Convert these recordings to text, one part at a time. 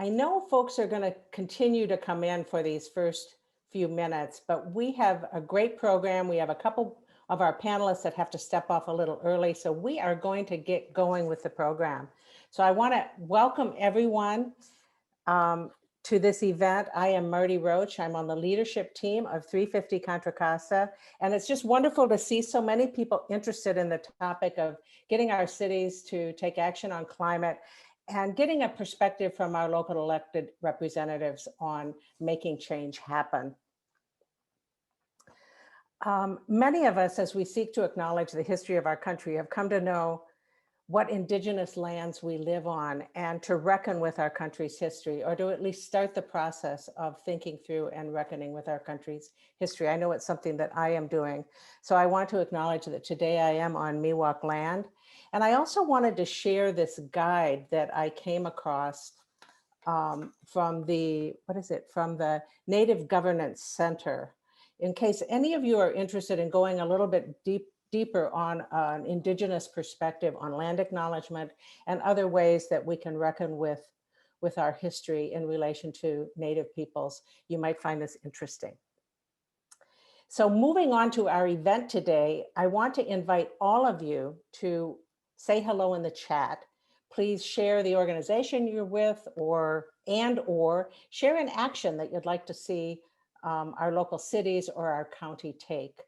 I know folks are going to continue to come in for these first few minutes, but we have a great program. We have a couple of our panelists that have to step off a little early, so we are going to get going with the program. So I want to welcome everyone to this event. I am Marty Roach. I'm on the leadership team of 350 Contra Costa, and it's just wonderful to see so many people interested in the topic of getting our cities to take action on climate and getting a perspective from our local elected representatives on making change happen. Many of us, as we seek to acknowledge the history of our country, have come to know what indigenous lands we live on and to reckon with our country's history, or to at least start the process of thinking through and reckoning with our country's history. I know it's something that I am doing. So I want to acknowledge that today I am on Miwok land. And I also wanted to share this guide that I came across from the Native Governance Center. In case any of you are interested in going a little bit deeper on an indigenous perspective on land acknowledgement and other ways that we can reckon with our history in relation to Native peoples, you might find this interesting. So moving on to our event today, I want to invite all of you to say hello in the chat. Please share the organization you're with or share an action that you'd like to see our local cities or our county take.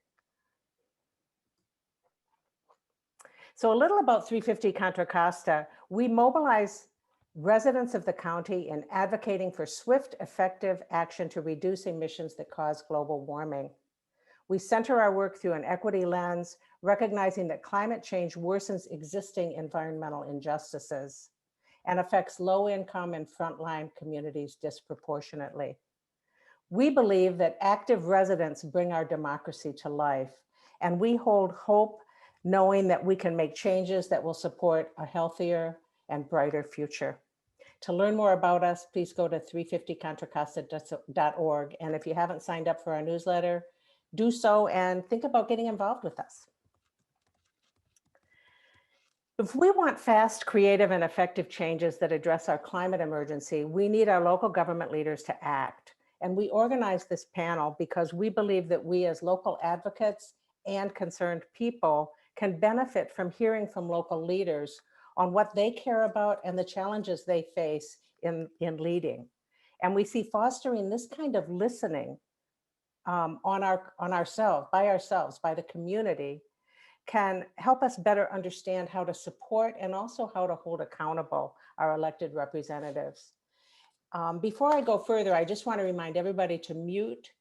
So a little about 350 Contra Costa. We mobilize residents of the county in advocating for swift, effective action to reduce emissions that cause global warming. We center our work through an equity lens, recognizing that climate change worsens existing environmental injustices and affects low-income and frontline communities disproportionately. We believe that active residents bring our democracy to life, and we hold hope knowing that we can make changes that will support a healthier and brighter future. To learn more about us, please go to 350contracosta.org. And if you haven't signed up for our newsletter, do so and think about getting involved with us. If we want fast, creative, and effective changes that address our climate emergency, we need our local government leaders to act. And we organized this panel because we believe that we as local advocates and concerned people can benefit from hearing from local leaders on what they care about and the challenges they face in leading. And we see fostering this kind of listening by the community, can help us better understand how to support and also how to hold accountable our elected representatives. Before I go further, I just want to remind everybody to mute,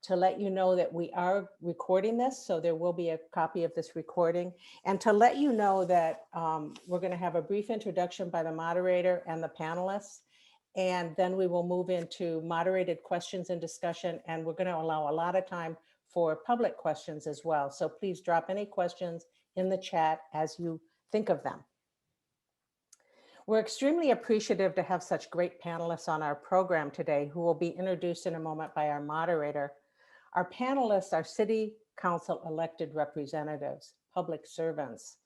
to let you know that we are recording this, so there will be a copy of this recording, and to let you know that we're going to have a brief introduction by the moderator and the panelists, and then we will move into moderated questions and discussion, and we're going to allow a lot of time for public questions as well. So please drop any questions in the chat as you think of them. We're extremely appreciative to have such great panelists on our program today who will be introduced in a moment by our moderator. Our panelists are city council elected representatives, public servants,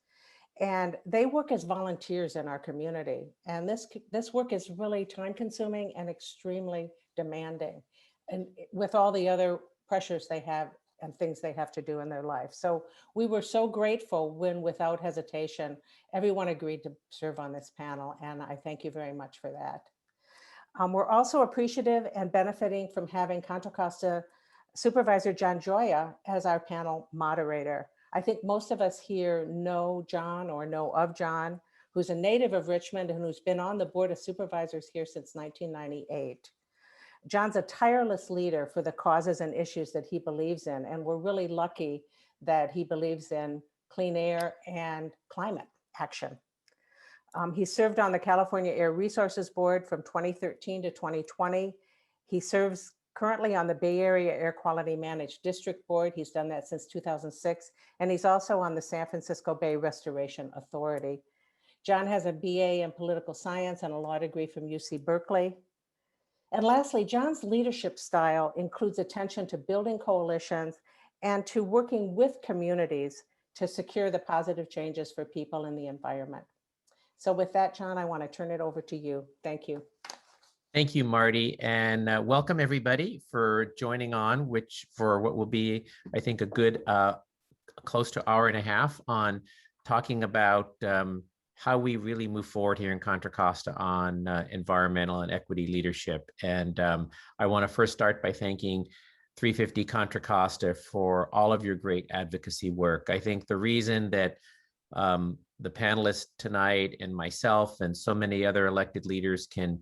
and they work as volunteers in our community. And this work is really time consuming and extremely demanding, and with all the other pressures they have and things they have to do in their life. So we were so grateful when, without hesitation, everyone agreed to serve on this panel, and I thank you very much for that. We're also appreciative and benefiting from having Contra Costa Supervisor John Gioia as our panel moderator. I think most of us here know John or know of John, who's a native of Richmond and who's been on the Board of Supervisors here since 1998. John's a tireless leader for the causes and issues that he believes in, and we're really lucky that he believes in clean air and climate action. He served on the California Air Resources Board from 2013 to 2020. He serves currently on the Bay Area Air Quality Managed District Board. He's done that since 2006, and he's also on the San Francisco Bay Restoration Authority. John has a BA in political science and a law degree from UC Berkeley. And lastly, John's leadership style includes attention to building coalitions and to working with communities to secure the positive changes for people and the environment. So with that, John, I want to turn it over to you. Thank you. Thank you, Marty, and welcome everybody for joining on, which for what will be, I think, a good close to hour and a half on talking about how we really move forward here in Contra Costa on environmental and equity leadership. And I want to first start by thanking 350 Contra Costa for all of your great advocacy work. I think the reason that the panelists tonight and myself and so many other elected leaders can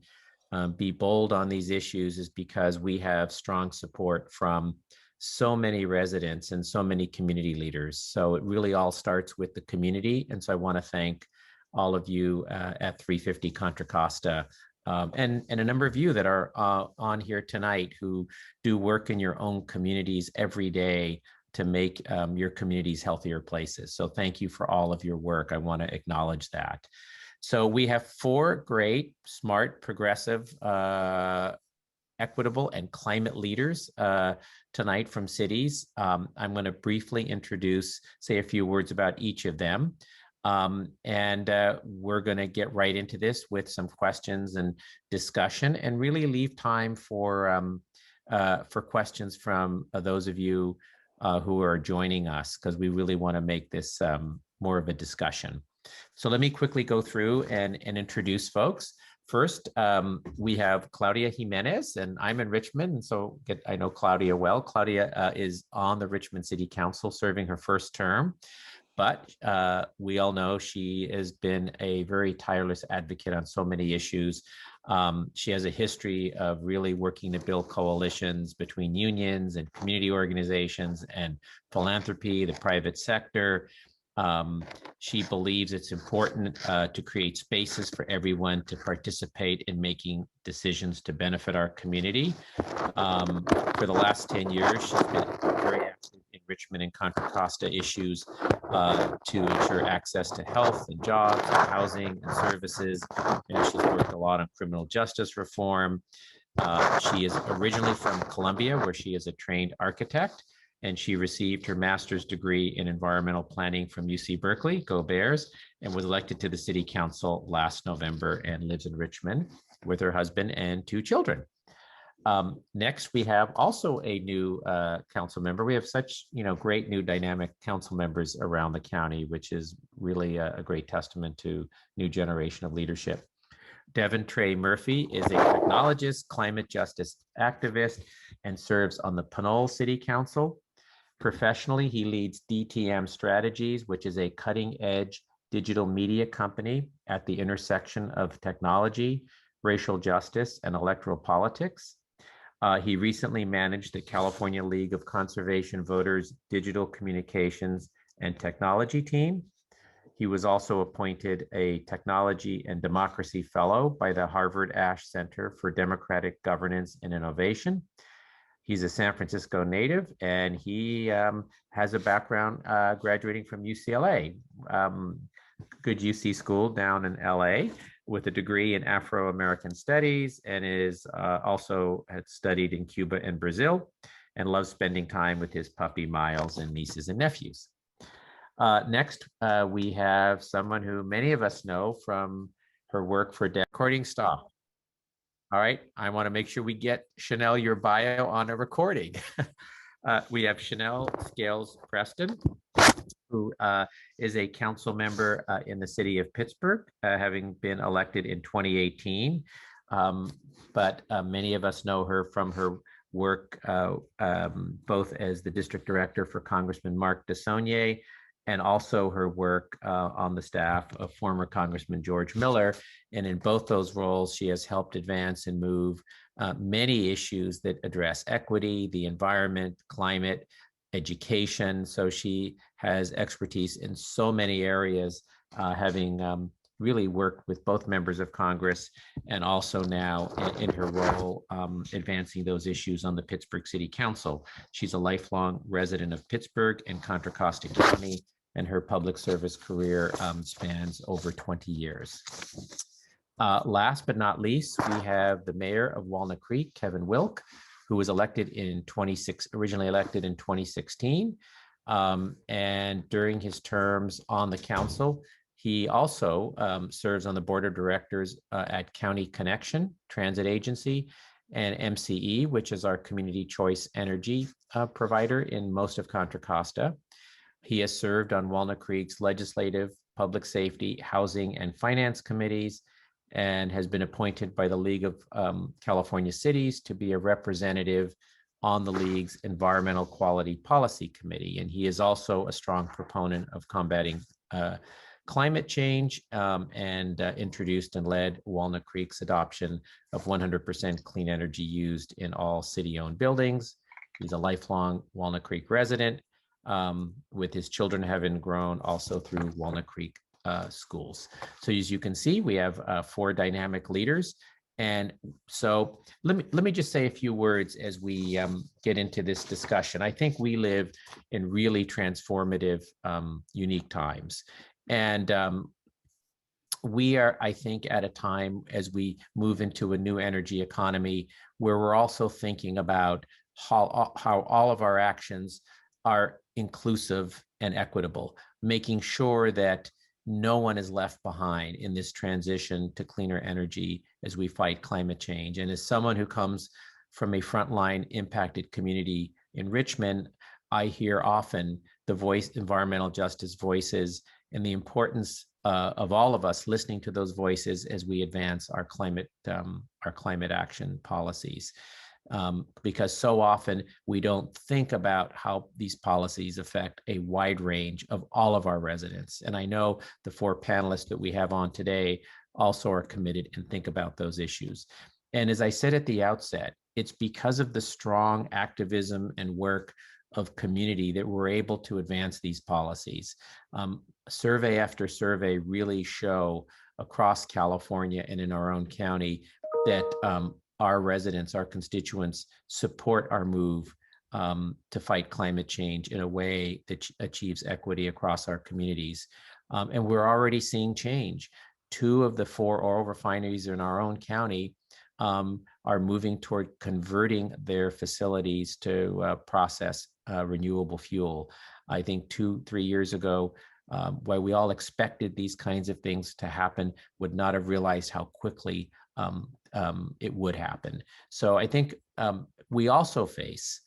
be bold on these issues is because we have strong support from so many residents and so many community leaders. So it really all starts with the community. And so I want to thank all of you at 350 Contra Costa and a number of you that are on here tonight who do work in your own communities every day to make your communities healthier places. So thank you for all of your work. I want to acknowledge that. So we have 4 great, smart, progressive, equitable, and climate leaders tonight from cities. I'm going to briefly say a few words about each of them. And we're going to get right into this with some questions and discussion and really leave time for questions from those of you who are joining us, because we really want to make this more of a discussion. So let me quickly go through and introduce folks. First, we have Claudia Jimenez, and I'm in Richmond, and so I know Claudia well. Claudia is on the Richmond City Council serving her first term, but we all know she has been a very tireless advocate on so many issues. She has a history of really working to build coalitions between unions and community organizations and philanthropy, the private sector. She believes it's important to create spaces for everyone to participate in making decisions to benefit our community. For the last 10 years, she's been very active in Richmond and Contra Costa issues to ensure access to health and jobs and housing and services. And she's worked a lot on criminal justice reform. She is originally from Columbia, where she is a trained architect, and she received her master's degree in environmental planning from UC Berkeley, go Bears, and was elected to the city council last November and lives in Richmond with her husband and 2 children. Next, we have also a new council member. We have such great new dynamic council members around the county, which is really a great testament to new generation of leadership. Devon T Murphy is a technologist, climate justice activist, and serves on the Pinole City Council. Professionally, he leads DTM Strategies, which is a cutting-edge digital media company at the intersection of technology, racial justice, and electoral politics. He recently managed the California League of Conservation Voters Digital Communications and Technology team. He was also appointed a Technology and Democracy Fellow by the Harvard Ash Center for Democratic Governance and Innovation. He's a San Francisco native, and he has a background graduating from UCLA, good UC school down in LA, with a degree in Afro-American Studies, and is also had studied in Cuba and Brazil, and loves spending time with his puppy Miles and nieces and nephews. Next, we have someone who many of us know from her work for recording stop. All right, I want to make sure we get Shanelle your bio on a recording. We have Shanelle Scales-Preston, who is a council member in the city of Pittsburgh, having been elected in 2018. But many of us know her from her work both as the district director for Congressman Mark DeSaulnier, and also her work on the staff of former Congressman George Miller. And in both those roles, she has helped advance and move many issues that address equity, the environment, climate, education. So she has expertise in so many areas, having really worked with both members of Congress and also now in her role advancing those issues on the Pittsburgh City Council. She's a lifelong resident of Pittsburgh and Contra Costa County, and her public service career spans over 20 years. Last but not least, we have the mayor of Walnut Creek, Kevin Wilk, who was originally elected in 2016. And during his terms on the council, He also serves on the board of directors at County Connection Transit Agency and MCE, which is our community choice energy provider in most of Contra Costa. He has served on Walnut Creek's legislative, public safety, housing, and finance committees, and has been appointed by the League of California Cities to be a representative on the League's Environmental Quality Policy Committee. And he is also a strong proponent of combating climate change and introduced and led Walnut Creek's adoption of 100% clean energy used in all city-owned buildings. He's a lifelong Walnut Creek resident, with his children having grown also through Walnut Creek schools. So as you can see, we have 4 dynamic leaders. And so let me just say a few words as we get into this discussion. I think we live in really transformative, unique times. And we are, I think, at a time as we move into a new energy economy where we're also thinking about how all of our actions are inclusive and equitable, making sure that no one is left behind in this transition to cleaner energy as we fight climate change. And as someone who comes from a frontline impacted community in Richmond, I hear often the environmental justice voices and the importance of all of us listening to those voices as we advance our climate action policies. Because so often we don't think about how these policies affect a wide range of all of our residents. And I know the 4 panelists that we have on today also are committed and think about those issues. And as I said at the outset, it's because of the strong activism and work of community that we're able to advance these policies. Survey after survey really show across California and in our own county that our residents, our constituents support our move to fight climate change in a way that achieves equity across our communities. And we're already seeing change. 2 of the 4 oil refineries in our own county are moving toward converting their facilities to process renewable fuel. I think 2-3 years ago, while we all expected these kinds of things to happen, would not have realized how quickly it would happen. So I think we also face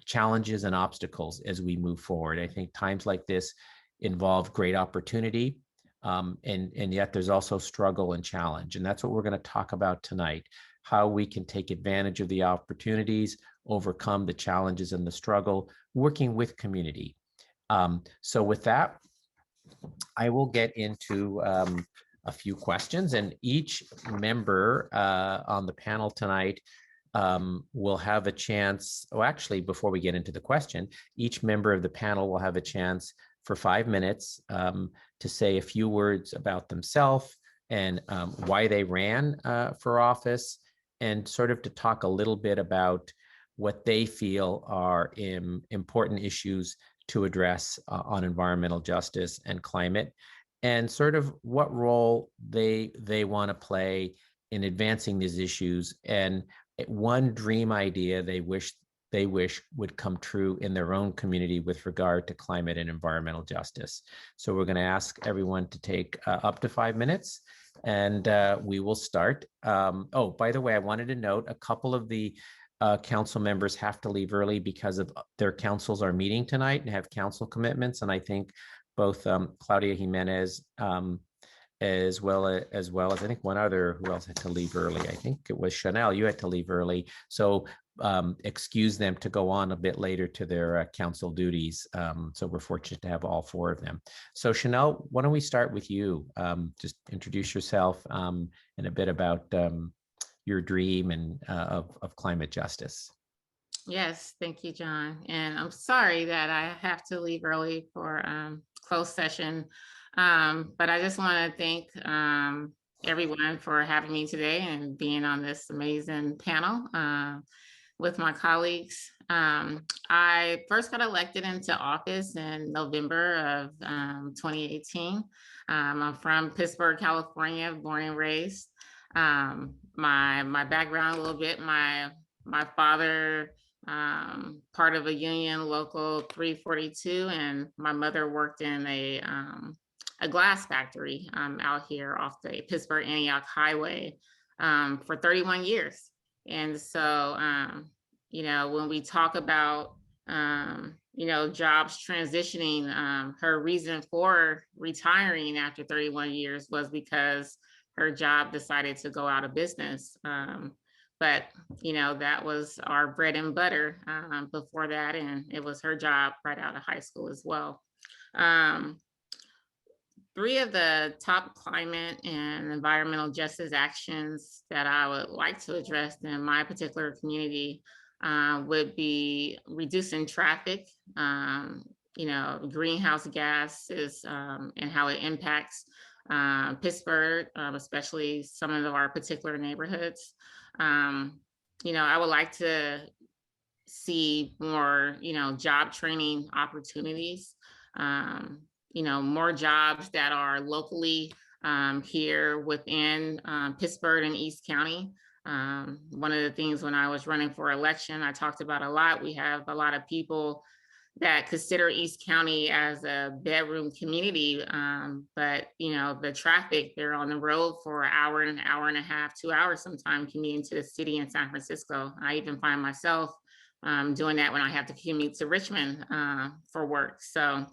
challenges and obstacles as we move forward. I think times like this involve great opportunity, and yet there's also struggle and challenge. And that's what we're going to talk about tonight, how we can take advantage of the opportunities, overcome the challenges and the struggle, working with community. So with that, I will get into a few questions, and each member on the panel tonight will have a chance. Oh, actually, before we get into the question, each member of the panel will have a chance for 5 minutes to say a few words about themselves and why they ran for office, and sort of to talk a little bit about what they feel are important issues to address on environmental justice and climate, and sort of what role they want to play in advancing these issues, and one dream idea they wish would come true in their own community with regard to climate and environmental justice. So we're going to ask everyone to take up to 5 minutes, and we will start. Oh, by the way, I wanted to note a couple of the council members have to leave early because of their councils are meeting tonight and have council commitments. And I think both Claudia Jimenez as well as I think one other who else had to leave early. I think it was Shanelle, you had to leave early. So excuse them to go on a bit later to their council duties. So we're fortunate to have all 4 of them. So Shanelle, why don't we start with you? Just introduce yourself and a bit about your dream and of climate justice. Yes, thank you, John. And I'm sorry that I have to leave early for closed session, but I just want to thank everyone for having me today and being on this amazing panel with my colleagues. I first got elected into office in November of 2018. I'm from Pittsburgh, California, born and raised. My background a little bit, my father part of a union, local 342, and my mother worked in a a glass factory out here off the Pittsburgh Antioch Highway for 31 years. And so, you know, when we talk about, you know, jobs transitioning, her reason for retiring after 31 years was because her job decided to go out of business. But, you know, that was our bread and butter before that. And it was her job right out of high school as well. Three of the top climate and environmental justice actions that I would like to address in my particular community would be reducing traffic, you know, greenhouse gases and how it impacts Pittsburgh, especially some of our particular neighborhoods. You know, I would like to see more, you know, job training opportunities, you know, more jobs that are locally here within Pittsburgh and East County. One of the things when I was running for election, I talked about a lot. We have a lot of people that consider East County as a bedroom community, but you know, the traffic, they're on the road for an hour and a half, 2 hours sometimes commuting to the city in San Francisco. I even find myself doing that when I have to commute to Richmond for work. So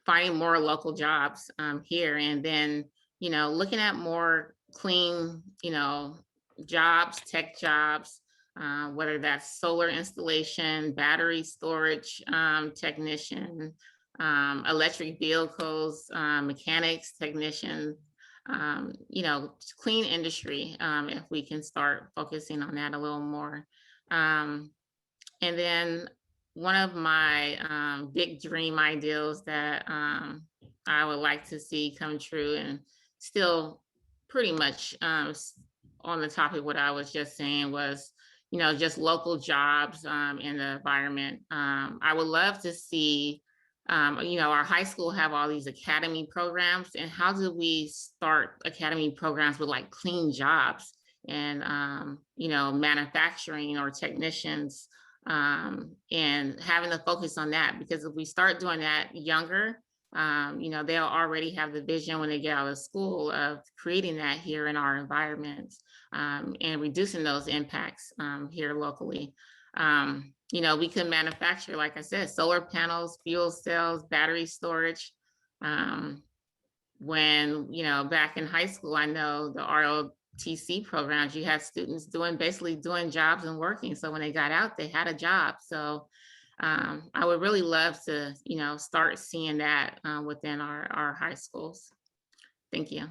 finding more local jobs here, and then, you know, looking at more clean, you know, jobs, tech jobs, whether that's solar installation, battery storage technician, electric vehicles, mechanics technician, you know, clean industry, if we can start focusing on that a little more. And then one of my big dream ideals that I would like to see come true, and still pretty much on the topic what I was just saying, was, you know, just local jobs in the environment. I would love to see, you know, our high school have all these academy programs, and how do we start academy programs with like clean jobs and, you know, manufacturing or technicians, and having to focus on that, because if we start doing that younger, you know, they'll already have the vision when they get out of school of creating that here in our environments, and reducing those impacts here locally. You know, we could manufacture, like I said, solar panels, fuel cells, battery storage. When, you know, back in high school, I know the ROTC programs, you had students basically doing jobs and working. So when they got out, they had a job. So I would really love to, you know, start seeing that within our high schools. Thank you.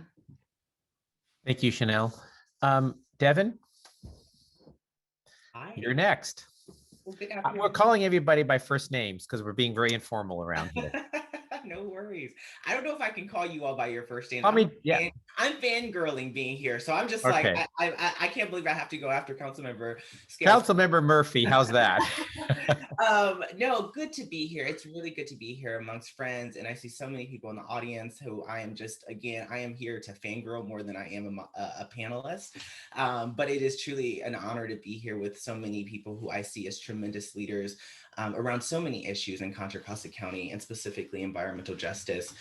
Thank you, Shanelle. Devin, Hi. you're next. Well, good We're afternoon. calling everybody by first names because we're being very informal around here. No worries. I don't know if I can call you all by your first name. Yeah. I'm fangirling being here, so I'm just Okay. like, I can't believe I have to go after Councilmember Scales. Councilmember Murphy, how's that? No, good to be here. It's really good to be here amongst friends, and I see so many people in the audience who I am just, again, I am here to fangirl more than I am a panelist. But it is truly an honor to be here with so many people who I see as tremendous leaders around so many issues in Contra Costa County, and specifically environmental justice.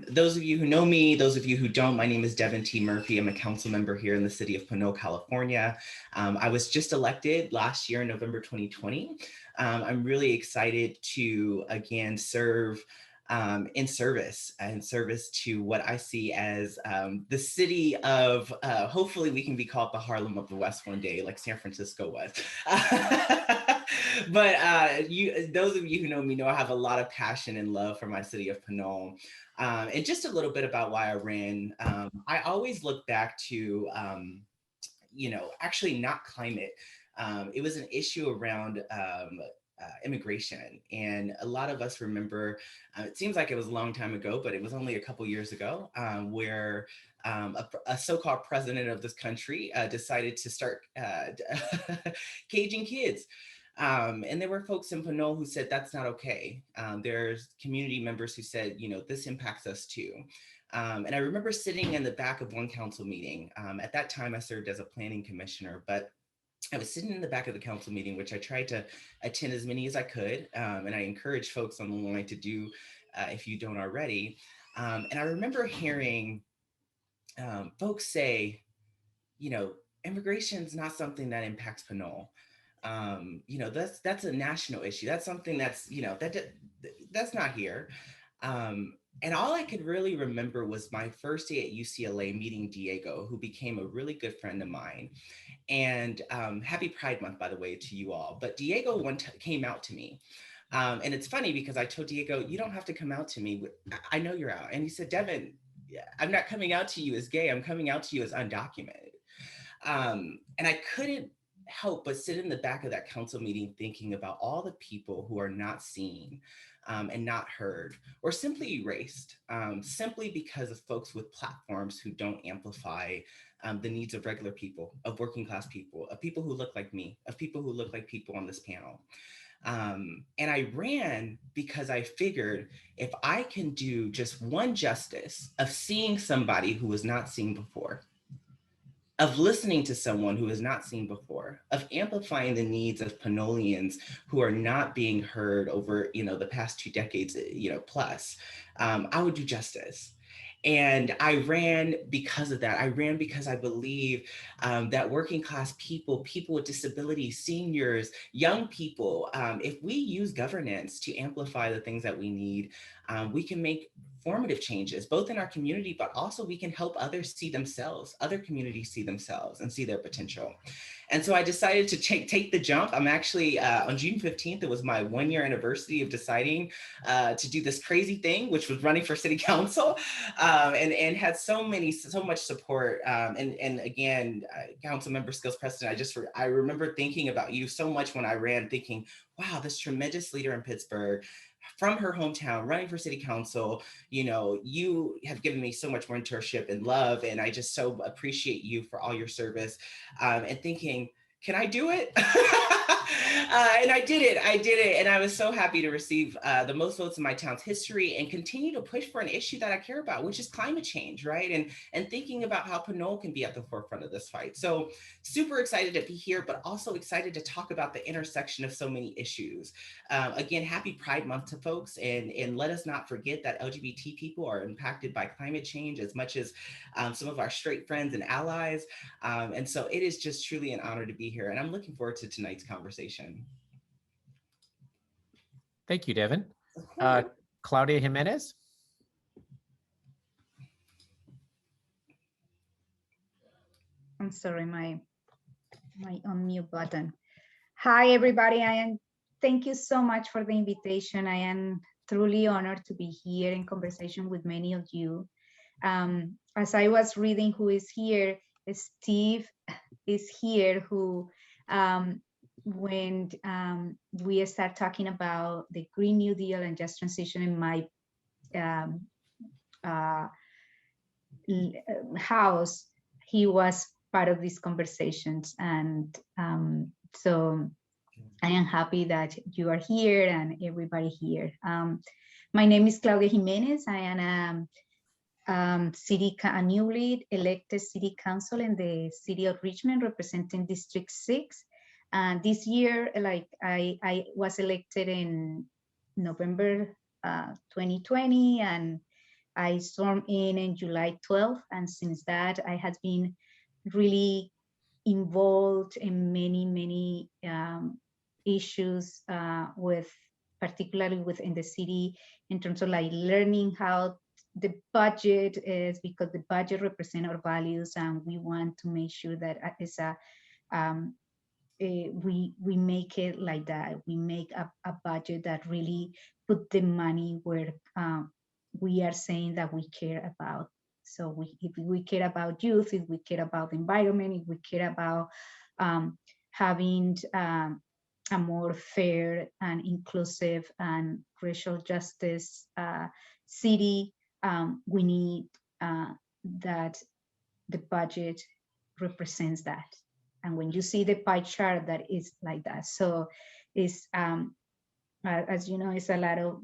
Those of you who know me, those of you who don't, my name is Devon T Murphy. I'm a council member here in the city of Pinole, California. I was just elected last year in November 2020. I'm really excited to, again, serve in service to what I see as the city of, hopefully we can be called the Harlem of the West one day, like San Francisco was. But those of you who know me know I have a lot of passion and love for my city of Pinole. And just a little bit about why I ran. I always look back to, you know, actually not climate. It was an issue around immigration. And a lot of us remember, it seems like it was a long time ago, but it was only a couple years ago, where a so-called president of this country decided to start caging kids. And there were folks in Pinole who said, that's not okay. There's community members who said, you know, this impacts us too. And I remember sitting in the back of one council meeting. At that time, I served as a planning commissioner, but I was sitting in the back of the council meeting, which I tried to attend as many as I could. And I encourage folks on the line to do if you don't already. And I remember hearing folks say, you know, immigration is not something that impacts Pinole. You know, that's a national issue. That's something that's, you know, that's not here. And all I could really remember was my first day at UCLA meeting Diego, who became a really good friend of mine. And happy Pride Month, by the way, to you all. But Diego came out to me. And it's funny because I told Diego, you don't have to come out to me. I know you're out. And he said, Devin, I'm not coming out to you as gay. I'm coming out to you as undocumented. And I couldn't help but sit in the back of that council meeting thinking about all the people who are not seen and not heard, or simply erased, simply because of folks with platforms who don't amplify the needs of regular people, of working class people, of people who look like me, of people who look like people on this panel. And I ran because I figured if I can do just one justice of seeing somebody who was not seen before, of listening to someone who is not seen before, of amplifying the needs of Pinoleans who are not being heard over, you know, the past 2 decades, you know, plus, I would do justice. And I ran because of that. I ran because I believe that working class people, people with disabilities, seniors, young people, if we use governance to amplify the things that we need, we can make formative changes, both in our community, but also we can help others see themselves, other communities see themselves and see their potential. And so I decided to take the jump. I'm actually, on June 15th, it was my 1-year anniversary of deciding to do this crazy thing, which was running for city council, and had so much support. And again, Councilmember Scales-Preston, I remember thinking about you so much when I ran, thinking, wow, this tremendous leader in Pittsburgh, from her hometown, running for city council, you know, you have given me so much mentorship and love, and I just so appreciate you for all your service. And thinking, can I do it? And I did it. And I was so happy to receive the most votes in my town's history and continue to push for an issue that I care about, which is climate change, right? And thinking about how Pinole can be at the forefront of this fight. So super excited to be here, but also excited to talk about the intersection of so many issues. Again, happy Pride Month to folks, and let us not forget that LGBT people are impacted by climate change as much as some of our straight friends and allies. And so it is just truly an honor to be here, and I'm looking forward to tonight's conversation. Thank you, Devin. Claudia Jimenez. I'm sorry, my unmute button. Hi, everybody. Thank you so much for the invitation. I am truly honored to be here in conversation with many of you. As I was reading who is here, Steve is here, who when we start talking about the Green New Deal and just transition in my house, he was part of these conversations. And so I am happy that you are here and everybody here. My name is Claudia Jimenez. I am a newly elected city council in the city of Richmond, representing District 6. This year, I was elected in November 2020, and I sworn in July 12th. And since that, I have been really involved in many issues particularly within the city, in terms of like learning how the budget is, because the budget represents our values, and we want to make sure that it's we make it like that. We make a budget that really put the money where we are saying that we care about. So if we care about youth, if we care about the environment, if we care about having a more fair and inclusive and racial justice city, we need that the budget represents that. And when you see the pie chart, that is like that. So it's, as you know, it's a lot of,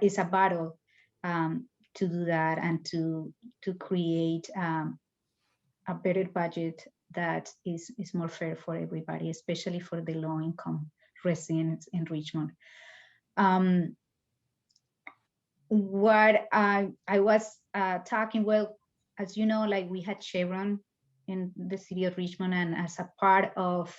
it's a battle to do that and to create a better budget that is more fair for everybody, especially for the low-income residents in Richmond. What I was talking, well, as you know, like we had Chevron in the city of Richmond, and as a part of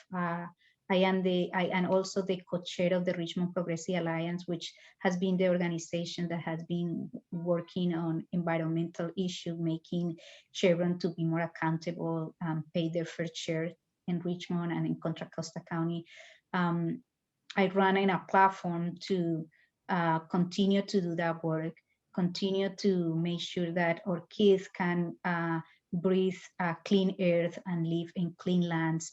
I am also the co-chair of the Richmond Progressive Alliance, which has been the organization that has been working on environmental issues, making Chevron to be more accountable, pay their fair share in Richmond and in Contra Costa County. I run in a platform to continue to do that work, continue to make sure that our kids can breathe clean air and live in clean lands.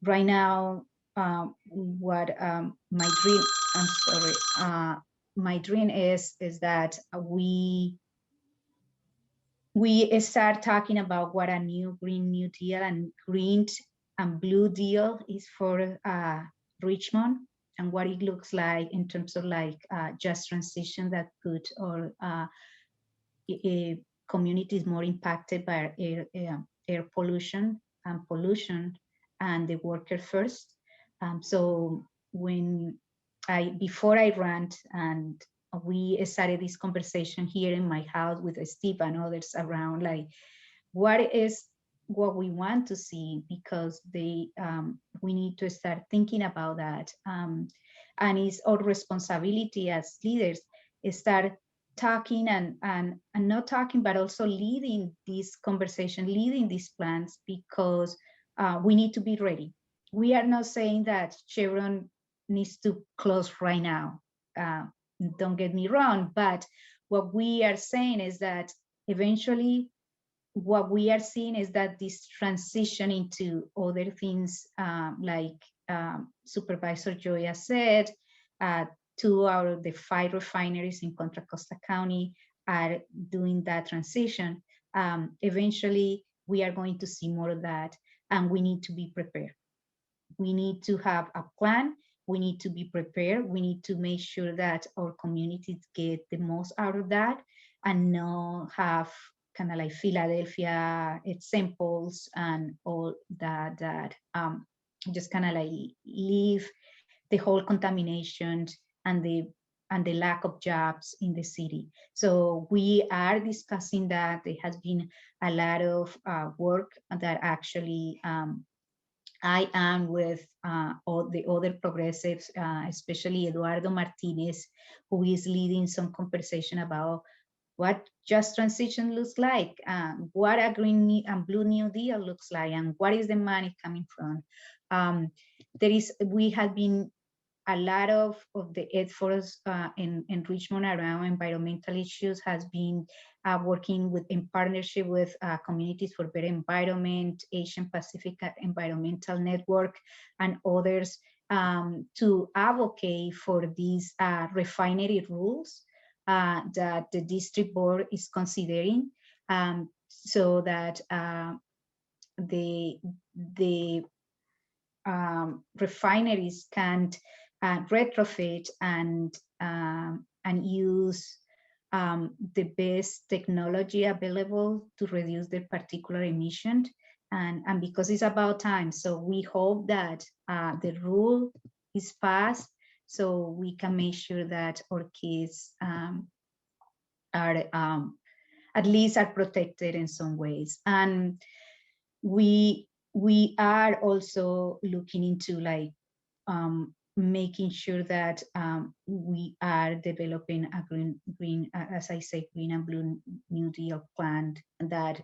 Right now, what my dream, I'm sorry, my dream is that we start talking about what a new Green New Deal and green and blue deal is for Richmond, and what it looks like in terms of like just transition that could, or communities more impacted by air pollution and the worker first. So before I ran, and we started this conversation here in my house with Steve and others around, like what we want to see, because we need to start thinking about that. And it's our responsibility as leaders is start talking and not talking, but also leading this conversation, leading these plans, because we need to be ready. We are not saying that Chevron needs to close right now. Don't get me wrong, but what we are saying is that eventually what we are seeing is that this transition into other things, like Supervisor Gioia said, 2 out of the 5 refineries in Contra Costa County are doing that transition. Eventually, we are going to see more of that, and we need to be prepared. We need to have a plan. We need to be prepared. We need to make sure that our communities get the most out of that, and not have kind of like Philadelphia examples and all that just kind of like leave the whole contamination and the lack of jobs in the city. So we are discussing that. There has been a lot of work that actually I am with all the other progressives, especially Eduardo Martinez, who is leading some conversation about what just transition looks like, what a green and blue New Deal looks like, and what is the money coming from. We have been a lot of the efforts in Richmond around environmental issues has been working in partnership with Communities for Better Environment, Asian Pacific Environmental Network, and others to advocate for these refinery rules that the district board is considering, so that the refineries can retrofit and use the best technology available to reduce their particular emission. And because it's about time, so we hope that the rule is passed, so we can make sure that our kids are at least are protected in some ways. And we are also looking into like making sure that we are developing a green, as I say, green and blue New Deal plan that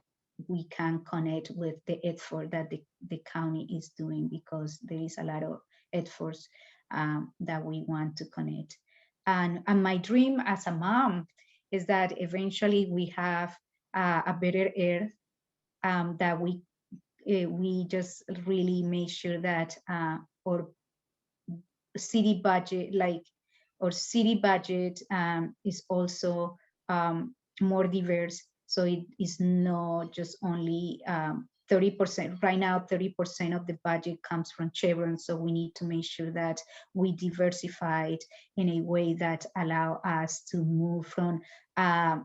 we can connect with the effort that the county is doing, because there is a lot of efforts that we want to connect. And my dream as a mom is that eventually we have a better earth, that we just really make sure that our city budget, is also more diverse. So it is not just only 30%. Right now, 30% of the budget comes from Chevron. So we need to make sure that we diversify it in a way that allow us to move from a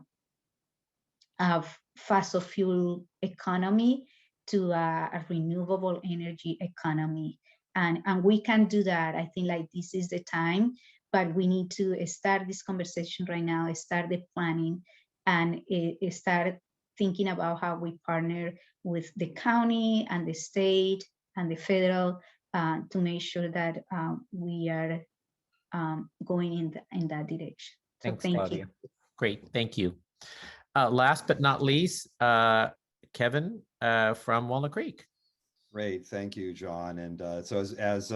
fossil fuel economy to a renewable energy economy. And we can do that. I think like this is the time, but we need to start this conversation right now, start the planning, and start thinking about how we partner with the county and the state and the federal to make sure that we are going in that direction. So Thanks, thank Claudia. you. Great, thank you. Last but not least, Kevin from Walnut Creek. Great, thank you, John. And so as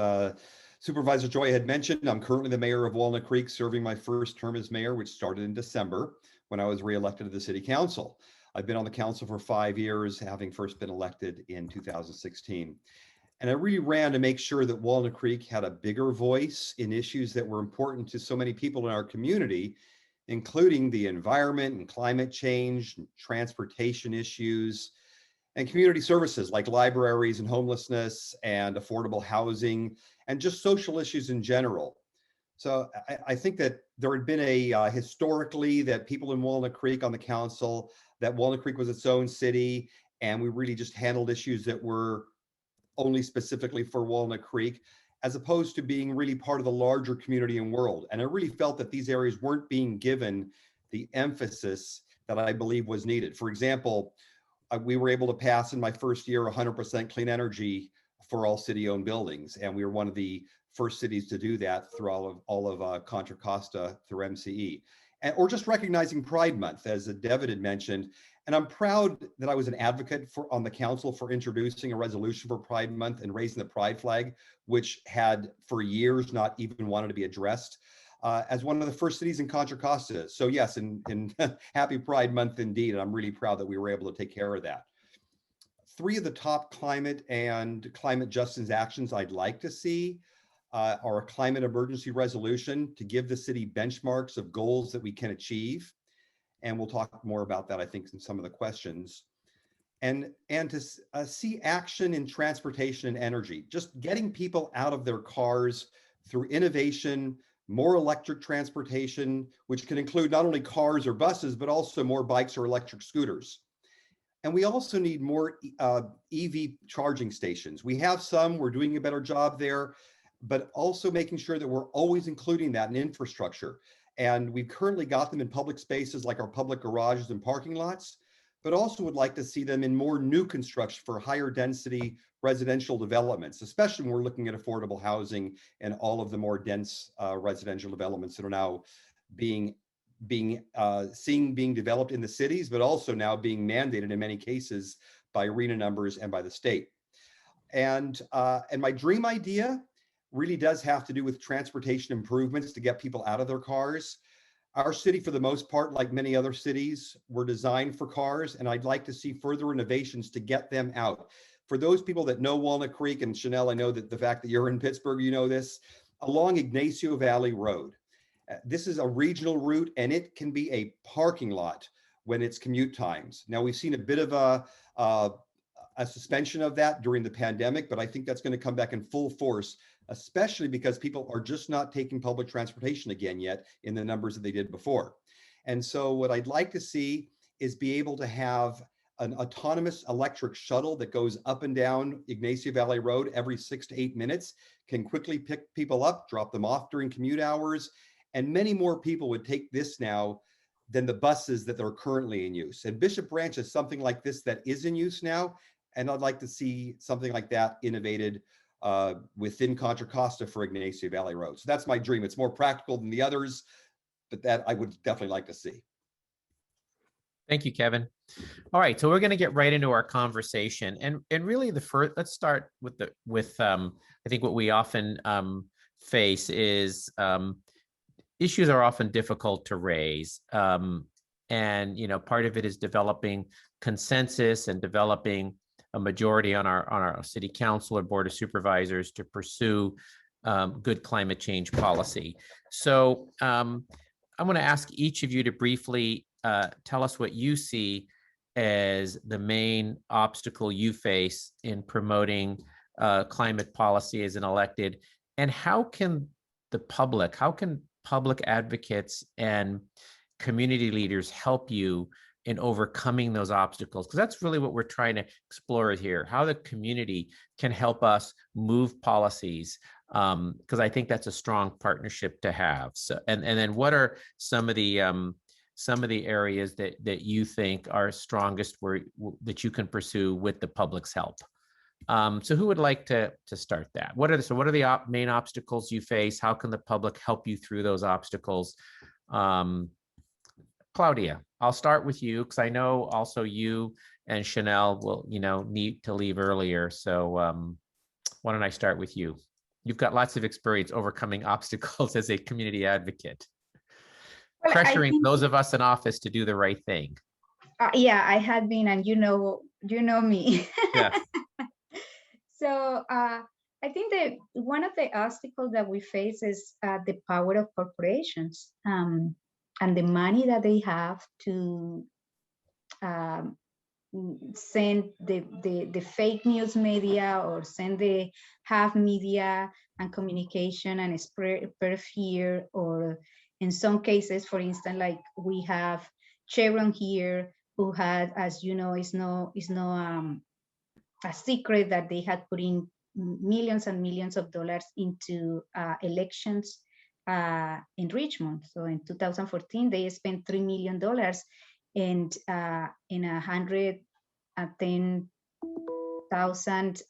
Supervisor Gioia had mentioned, I'm currently the mayor of Walnut Creek, serving my first term as mayor, which started in December when I was reelected to the city council. I've been on the council for 5 years, having first been elected in 2016. And I really ran to make sure that Walnut Creek had a bigger voice in issues that were important to so many people in our community, including the environment and climate change, and transportation issues, and community services like libraries and homelessness and affordable housing, and just social issues in general. So I think that there had been a historically that people in Walnut Creek on the council, that Walnut Creek was its own city, and we really just handled issues that were only specifically for Walnut Creek, as opposed to being really part of the larger community and world. And I really felt that these areas weren't being given the emphasis that I believe was needed. For example, we were able to pass in my first year 100% clean energy for all city-owned buildings, and we were one of the first cities to do that through all of Contra Costa through MCE. Or just recognizing Pride Month, as Devin had mentioned. And I'm proud that I was an advocate on the council for introducing a resolution for Pride Month and raising the pride flag, which had for years not even wanted to be addressed, as one of the first cities in Contra Costa. So yes, and happy Pride Month indeed. And I'm really proud that we were able to take care of that. 3 of the top climate and climate justice actions I'd like to see are a climate emergency resolution to give the city benchmarks of goals that we can achieve. And we'll talk more about that, I think, in some of the questions. And to see action in transportation and energy, just getting people out of their cars through innovation, more electric transportation, which can include not only cars or buses, but also more bikes or electric scooters. And we also need more EV charging stations. We have some, we're doing a better job there, but also making sure that we're always including that in infrastructure. And we've currently got them in public spaces like our public garages and parking lots, but also would like to see them in more new construction for higher density residential developments, especially when we're looking at affordable housing and all of the more dense residential developments that are now being developed in the cities, but also now being mandated in many cases by arena numbers and by the state. And my dream idea really does have to do with transportation improvements to get people out of their cars. Our city, for the most part, like many other cities, were designed for cars, and I'd like to see further innovations to get them out. For those people that know Walnut Creek, and Shanelle, I know that the fact that you're in Pittsburgh, you know this, along Ignacio Valley Road. This is a regional route, and it can be a parking lot when it's commute times. Now, we've seen a bit of a suspension of that during the pandemic, but I think that's going to come back in full force, especially because people are just not taking public transportation again yet in the numbers that they did before. And so what I'd like to see is be able to have an autonomous electric shuttle that goes up and down Ignacio Valley Road every 6 to 8 minutes, can quickly pick people up, drop them off during commute hours. And many more people would take this now than the buses that are currently in use. And Bishop Branch is something like this that is in use now. And I'd like to see something like that innovated within Contra Costa for Ignacio Valley Road. So that's my dream. It's more practical than the others, but that I would definitely like to see. Thank you, Kevin. All right, so we're going to get right into our conversation, and really the first. Let's start with I think what we often face is issues are often difficult to raise, and part of it is developing consensus and developing a majority on our city council or board of supervisors to pursue good climate change policy. So I'm going to ask each of you to briefly tell us what you see as the main obstacle you face in promoting climate policy as an elected, and how can public advocates and community leaders help you in overcoming those obstacles, because that's really what we're trying to explore here, how the community can help us move policies, because I think that's a strong partnership to have. So, and then what are some of the areas that you think are strongest that you can pursue with the public's help? So who would like to start that? What are the main obstacles you face? How can the public help you through those obstacles? Claudia, I'll start with you, because I know also you and Shanelle will, need to leave earlier. So why don't I start with you? You've got lots of experience overcoming obstacles as a community advocate, Well, pressuring those of us in office to do the right thing. Yeah, I had been, and you know me. Yeah. So I think that one of the obstacles that we face is the power of corporations and the money that they have to send the fake news media, or send the half media and communication and spread fear, or in some cases, for instance, like we have Chevron here, who had, as you know, is no a secret that they had put in millions and millions of dollars into elections in Richmond. So in 2014, they spent $3 million and in 110,000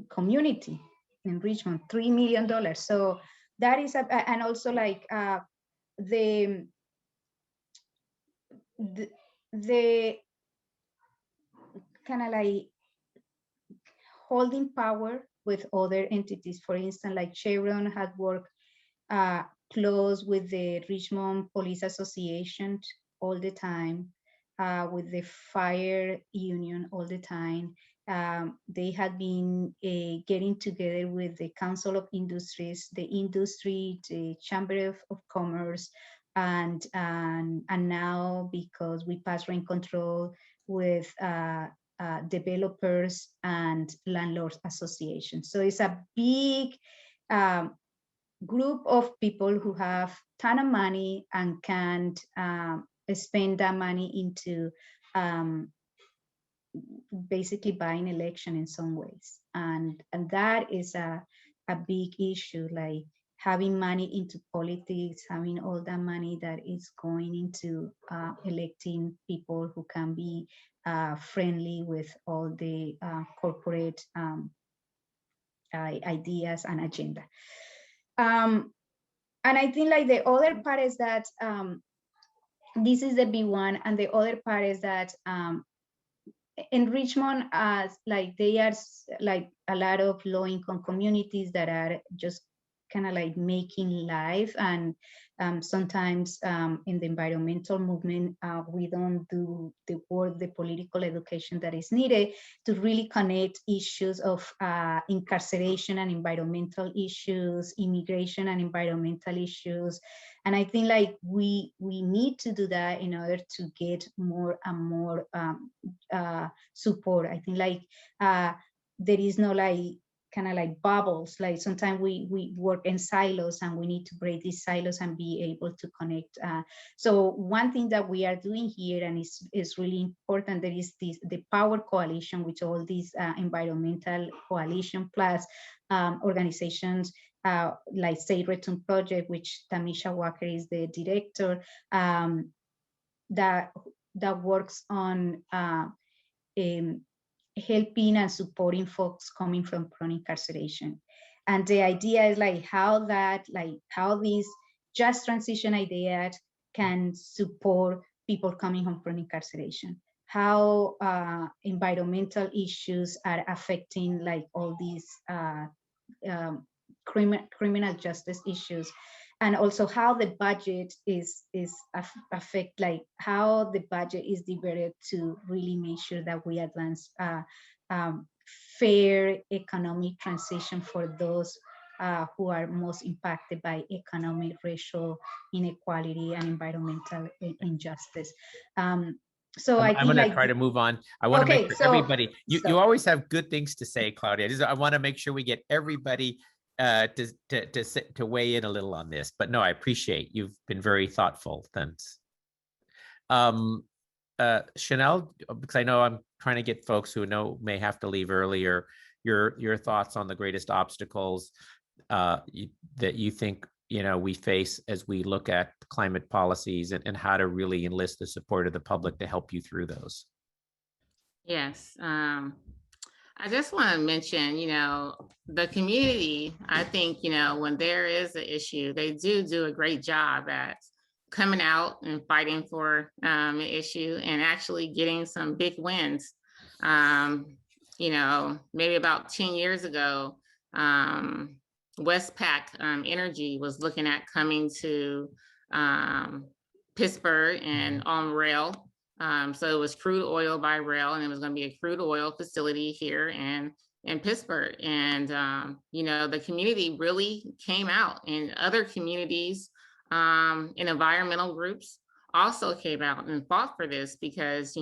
community in Richmond, $3 million. So that is, and also like the kind of like holding power with other entities. For instance, like Chevron had worked close with the Richmond Police Association all the time, with the fire union all the time. They had been getting together with the Council of Industries, the industry, the Chamber of Commerce, and now, because we pass rent control, with developers and landlords associations. So it's a big group of people who have a ton of money and can spend that money into basically buying election in some ways. And that is a big issue, like having money into politics, having all that money that is going into electing people who can be friendly with all the corporate ideas and agenda. And I think like the other part is that this is the big one, and the other part is that in Richmond, like they are like a lot of low-income communities that are just kind of like making life, and sometimes in the environmental movement, we don't do the work, the political education that is needed to really connect issues of incarceration and environmental issues, immigration and environmental issues. And I think like we need to do that in order to get more and more support. I think like there is no like kind of like bubbles, like sometimes we work in silos, and we need to break these silos and be able to connect. So one thing that we are doing here, and is really important, there is the Power Coalition, which all these environmental coalition plus organizations like Say Return Project, which Tamisha Walker is the director, that works on helping and supporting folks coming from prone incarceration. And the idea is like how these just transition ideas can support people coming from prone incarceration, how environmental issues are affecting like all these criminal justice issues, and also how the budget is affect, like how the budget is diverted to really make sure that we advance fair economic transition for those who are most impacted by economic, racial inequality, and environmental injustice. So I'm going to try to move on. I want to make sure everybody, you always have good things to say, Claudia. I want to make sure we get everybody to weigh in a little on this. But no, I appreciate you've been very thoughtful. Thanks. Shanelle, because I know I'm trying to get folks who may have to leave earlier, your thoughts on the greatest obstacles that you think we face as we look at climate policies, and how to really enlist the support of the public to help you through those. Yes. I just want to mention, the community, I think, when there is an issue, they do a great job at coming out and fighting for an issue and actually getting some big wins. Maybe about 10 years ago, Westpac Energy was looking at coming to Pittsburgh and on rail. So it was crude oil by rail, and it was going to be a crude oil facility here in Pittsburgh. And, the community really came out, and other communities and environmental groups also came out and fought for this because,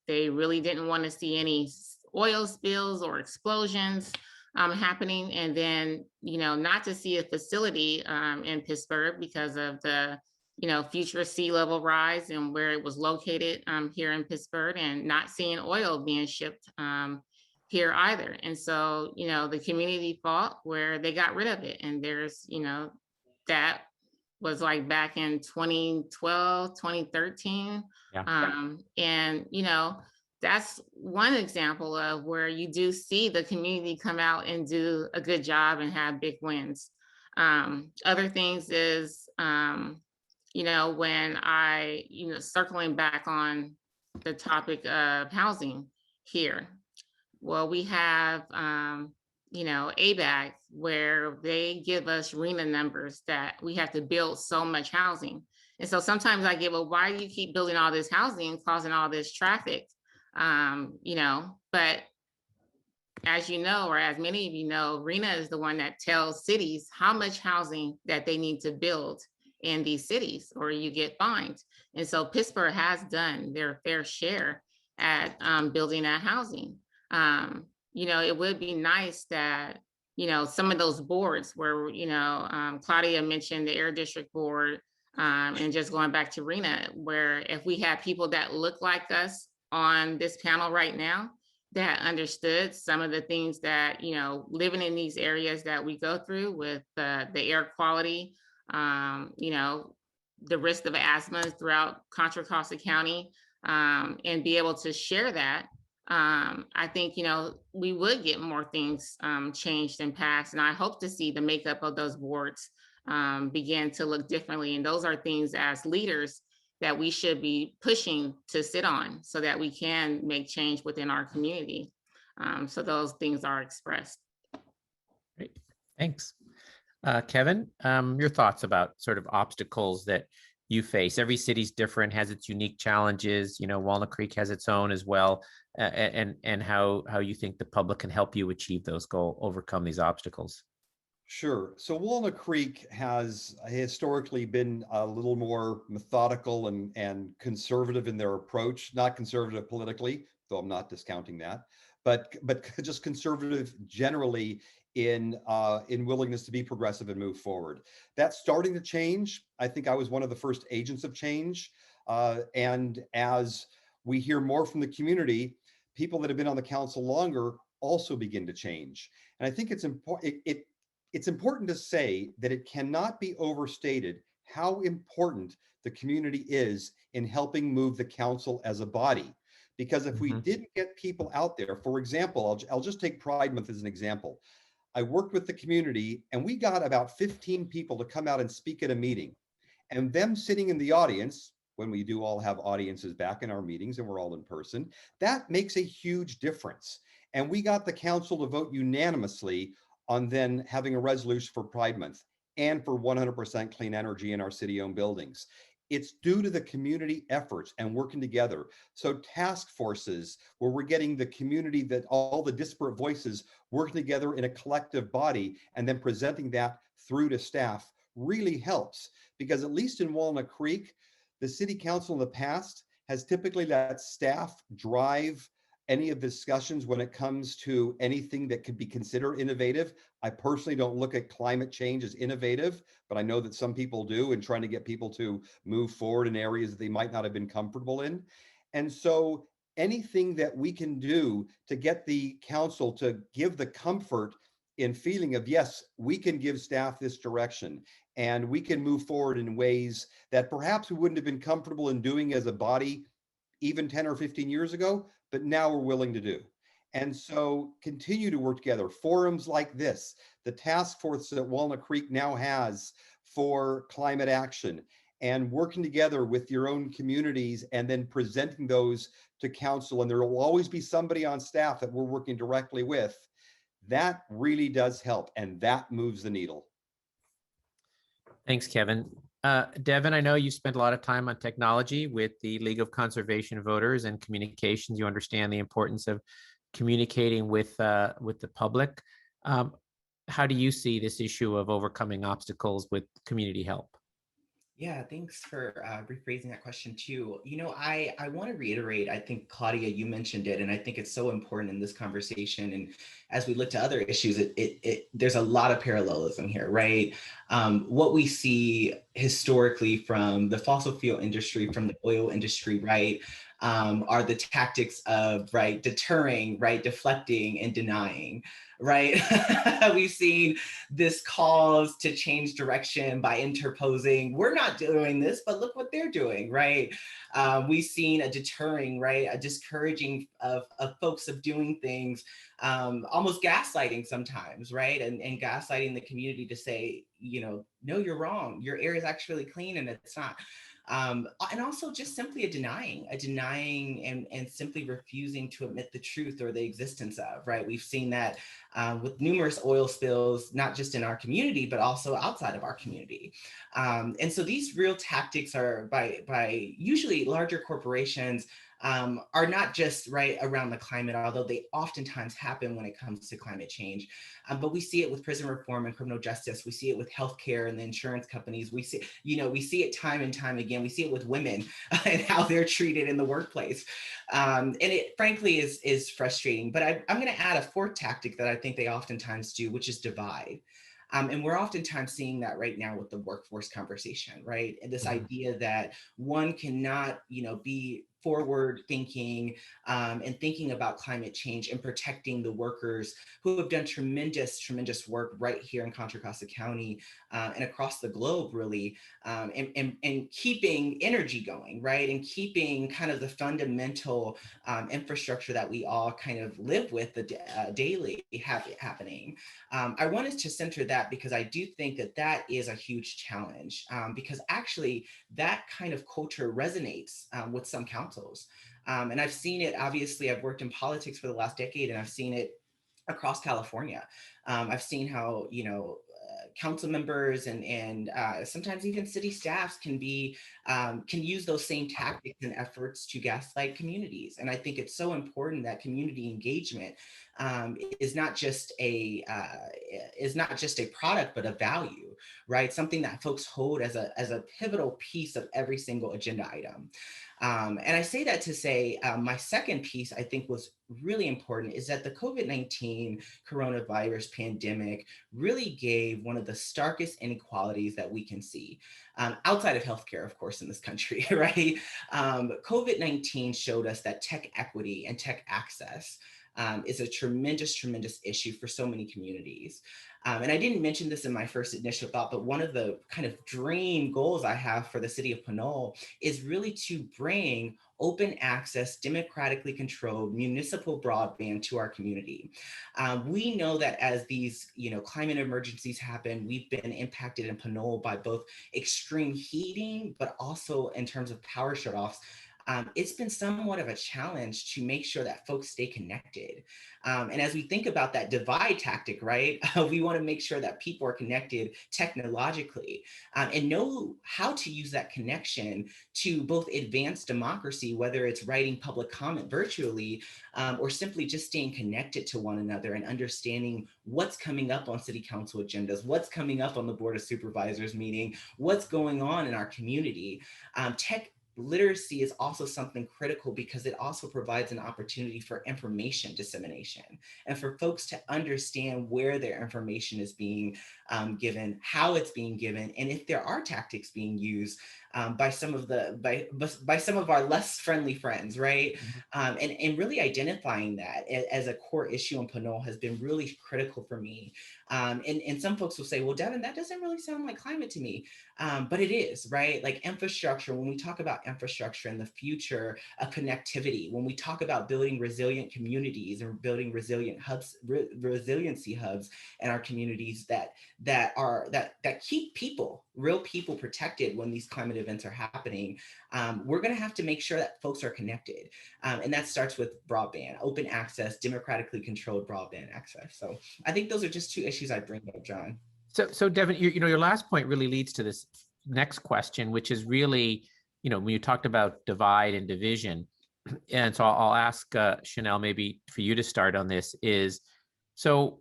they really didn't want to see any oil spills or explosions happening. And then, not to see a facility in Pittsburgh because of the future sea level rise and where it was located here in Pittsburgh, and not seeing oil being shipped here either. And so, the community fought where they got rid of it. And there's, that was like back in 2012, 2013. Yeah. And, that's one example of where you do see the community come out and do a good job and have big wins. Other things is, when I, circling back on the topic of housing here, well, we have, ABAG, where they give us RENA numbers that we have to build so much housing. And so sometimes I get, well, why do you keep building all this housing, causing all this traffic? But as you know, or as many of you know, RENA is the one that tells cities how much housing that they need to build in these cities, or you get fined. And so Pittsburgh has done their fair share at building that housing. It would be nice that, some of those boards where, Claudia mentioned the Air District Board, and just going back to RENA, where if we had people that look like us on this panel right now, that understood some of the things that, living in these areas that we go through with the air quality, the risk of asthma throughout Contra Costa County, and be able to share that, I think, we would get more things changed and passed. And I hope to see the makeup of those boards begin to look differently. And those are things as leaders that we should be pushing to sit on so that we can make change within our community. So those things are expressed. Great, thanks. Kevin, your thoughts about sort of obstacles that you face? Every city's different, has its unique challenges. Walnut Creek has its own as well, and how you think the public can help you achieve those goals, overcome these obstacles. Sure. So Walnut Creek has historically been a little more methodical and conservative in their approach, not conservative politically, though I'm not discounting that, but just conservative generally in willingness to be progressive and move forward. That's starting to change. I think I was one of the first agents of change. And as we hear more from the community, people that have been on the council longer also begin to change. And I think it's important. It's important to say that it cannot be overstated how important the community is in helping move the council as a body. Because if we didn't get people out there, for example, I'll just take Pride Month as an example. I worked with the community and we got about 15 people to come out and speak at a meeting. And them sitting in the audience, when we do all have audiences back in our meetings and we're all in person, that makes a huge difference. And we got the council to vote unanimously on then having a resolution for Pride Month and for 100% clean energy in our city-owned buildings. It's due to the community efforts and working together. So task forces where we're getting the community, that all the disparate voices working together in a collective body and then presenting that through to staff really helps. Because at least in Walnut Creek, the city council in the past has typically let staff drive any of the discussions when it comes to anything that could be considered innovative. I personally don't look at climate change as innovative, but I know that some people do, and trying to get people to move forward in areas that they might not have been comfortable in. And so anything that we can do to get the council to give the comfort in feeling of, yes, we can give staff this direction and we can move forward in ways that perhaps we wouldn't have been comfortable in doing as a body even 10 or 15 years ago, but now we're willing to do. And so continue to work together. Forums like this, the task force that Walnut Creek now has for climate action, and working together with your own communities and then presenting those to council. And there will always be somebody on staff that we're working directly with. That really does help, and that moves the needle. Thanks, Kevin. Devin, I know you spent a lot of time on technology with the League of Conservation Voters and communications. You understand the importance of communicating with the public. How do you see this issue of overcoming obstacles with community help? Yeah, thanks for rephrasing that question too. You know, I want to reiterate, I think, Claudia, you mentioned it, and I think it's so important in this conversation. And as we look to other issues, there's a lot of parallelism here, right? What we see historically from the fossil fuel industry, from the oil industry, right, are the tactics of, right, deterring, right, deflecting, and denying, right? We've seen this calls to change direction by interposing. We're not doing this, but look what they're doing, right? We've seen a deterring, right, a discouraging of folks of doing things, almost gaslighting sometimes, right? And gaslighting the community to say, you know, no, you're wrong. Your air is actually clean and it's not. And also just simply a denying and simply refusing to admit the truth or the existence of, right? We've seen that with numerous oil spills, not just in our community, but also outside of our community. And so these real tactics are by usually larger corporations, are not just right around the climate, although they oftentimes happen when it comes to climate change. But we see it with prison reform and criminal justice. We see it with healthcare and the insurance companies. We see it time and time again. We see it with women and how they're treated in the workplace. And it frankly is frustrating. But I'm going to add a fourth tactic that I think they oftentimes do, which is divide. And we're oftentimes seeing that right now with the workforce conversation, right? And this idea that one cannot, be forward thinking and thinking about climate change and protecting the workers who have done tremendous work right here in Contra Costa County and across the globe, really, and keeping energy going, right? And keeping kind of the fundamental infrastructure that we all kind of live with daily happening. I wanted to center that because I do think that is a huge challenge because actually that kind of culture resonates with some councils. And I've seen it, obviously, I've worked in politics for the last decade and I've seen it across California. I've seen how, council members and sometimes even city staffs can use those same tactics and efforts to gaslight communities. And I think it's so important that community engagement is not just a product, but a value, right? Something that folks hold as a pivotal piece of every single agenda item. And I say that to say my second piece I think was really important is that the COVID-19 coronavirus pandemic really gave one of the starkest inequalities that we can see outside of healthcare, of course, in this country, right? COVID-19 showed us that tech equity and tech access is a tremendous issue for so many communities. And I didn't mention this in my first initial thought, but one of the kind of dream goals I have for the city of Pinole is really to bring open access, democratically controlled municipal broadband to our community. We know that as these, climate emergencies happen, we've been impacted in Pinole by both extreme heating, but also in terms of power shutoffs. It's been somewhat of a challenge to make sure that folks stay connected. And as we think about that divide tactic, right, we want to make sure that people are connected technologically and know how to use that connection to both advance democracy, whether it's writing public comment virtually or simply just staying connected to one another and understanding what's coming up on city council agendas, what's coming up on the Board of Supervisors meeting, what's going on in our community. Tech literacy is also something critical because it also provides an opportunity for information dissemination and for folks to understand where their information is being given, how it's being given, and if there are tactics being used by some of our less friendly friends, right? And really identifying that as a core issue in Pinole has been really critical for me. And some folks will say, well, Devin, that doesn't really sound like climate to me. But it is, right? Like infrastructure, when we talk about infrastructure in the future, connectivity, when we talk about building resilient communities and building resilient hubs, resiliency hubs in our communities that keep people, real people protected when these climate events are happening, we're going to have to make sure that folks are connected. And that starts with broadband, open access, democratically controlled broadband access. So I think those are just two issues I bring up, John. So Devin, your last point really leads to this next question, which is really, when you talked about divide and division, and so I'll ask Shanelle, maybe for you to start on this, is, so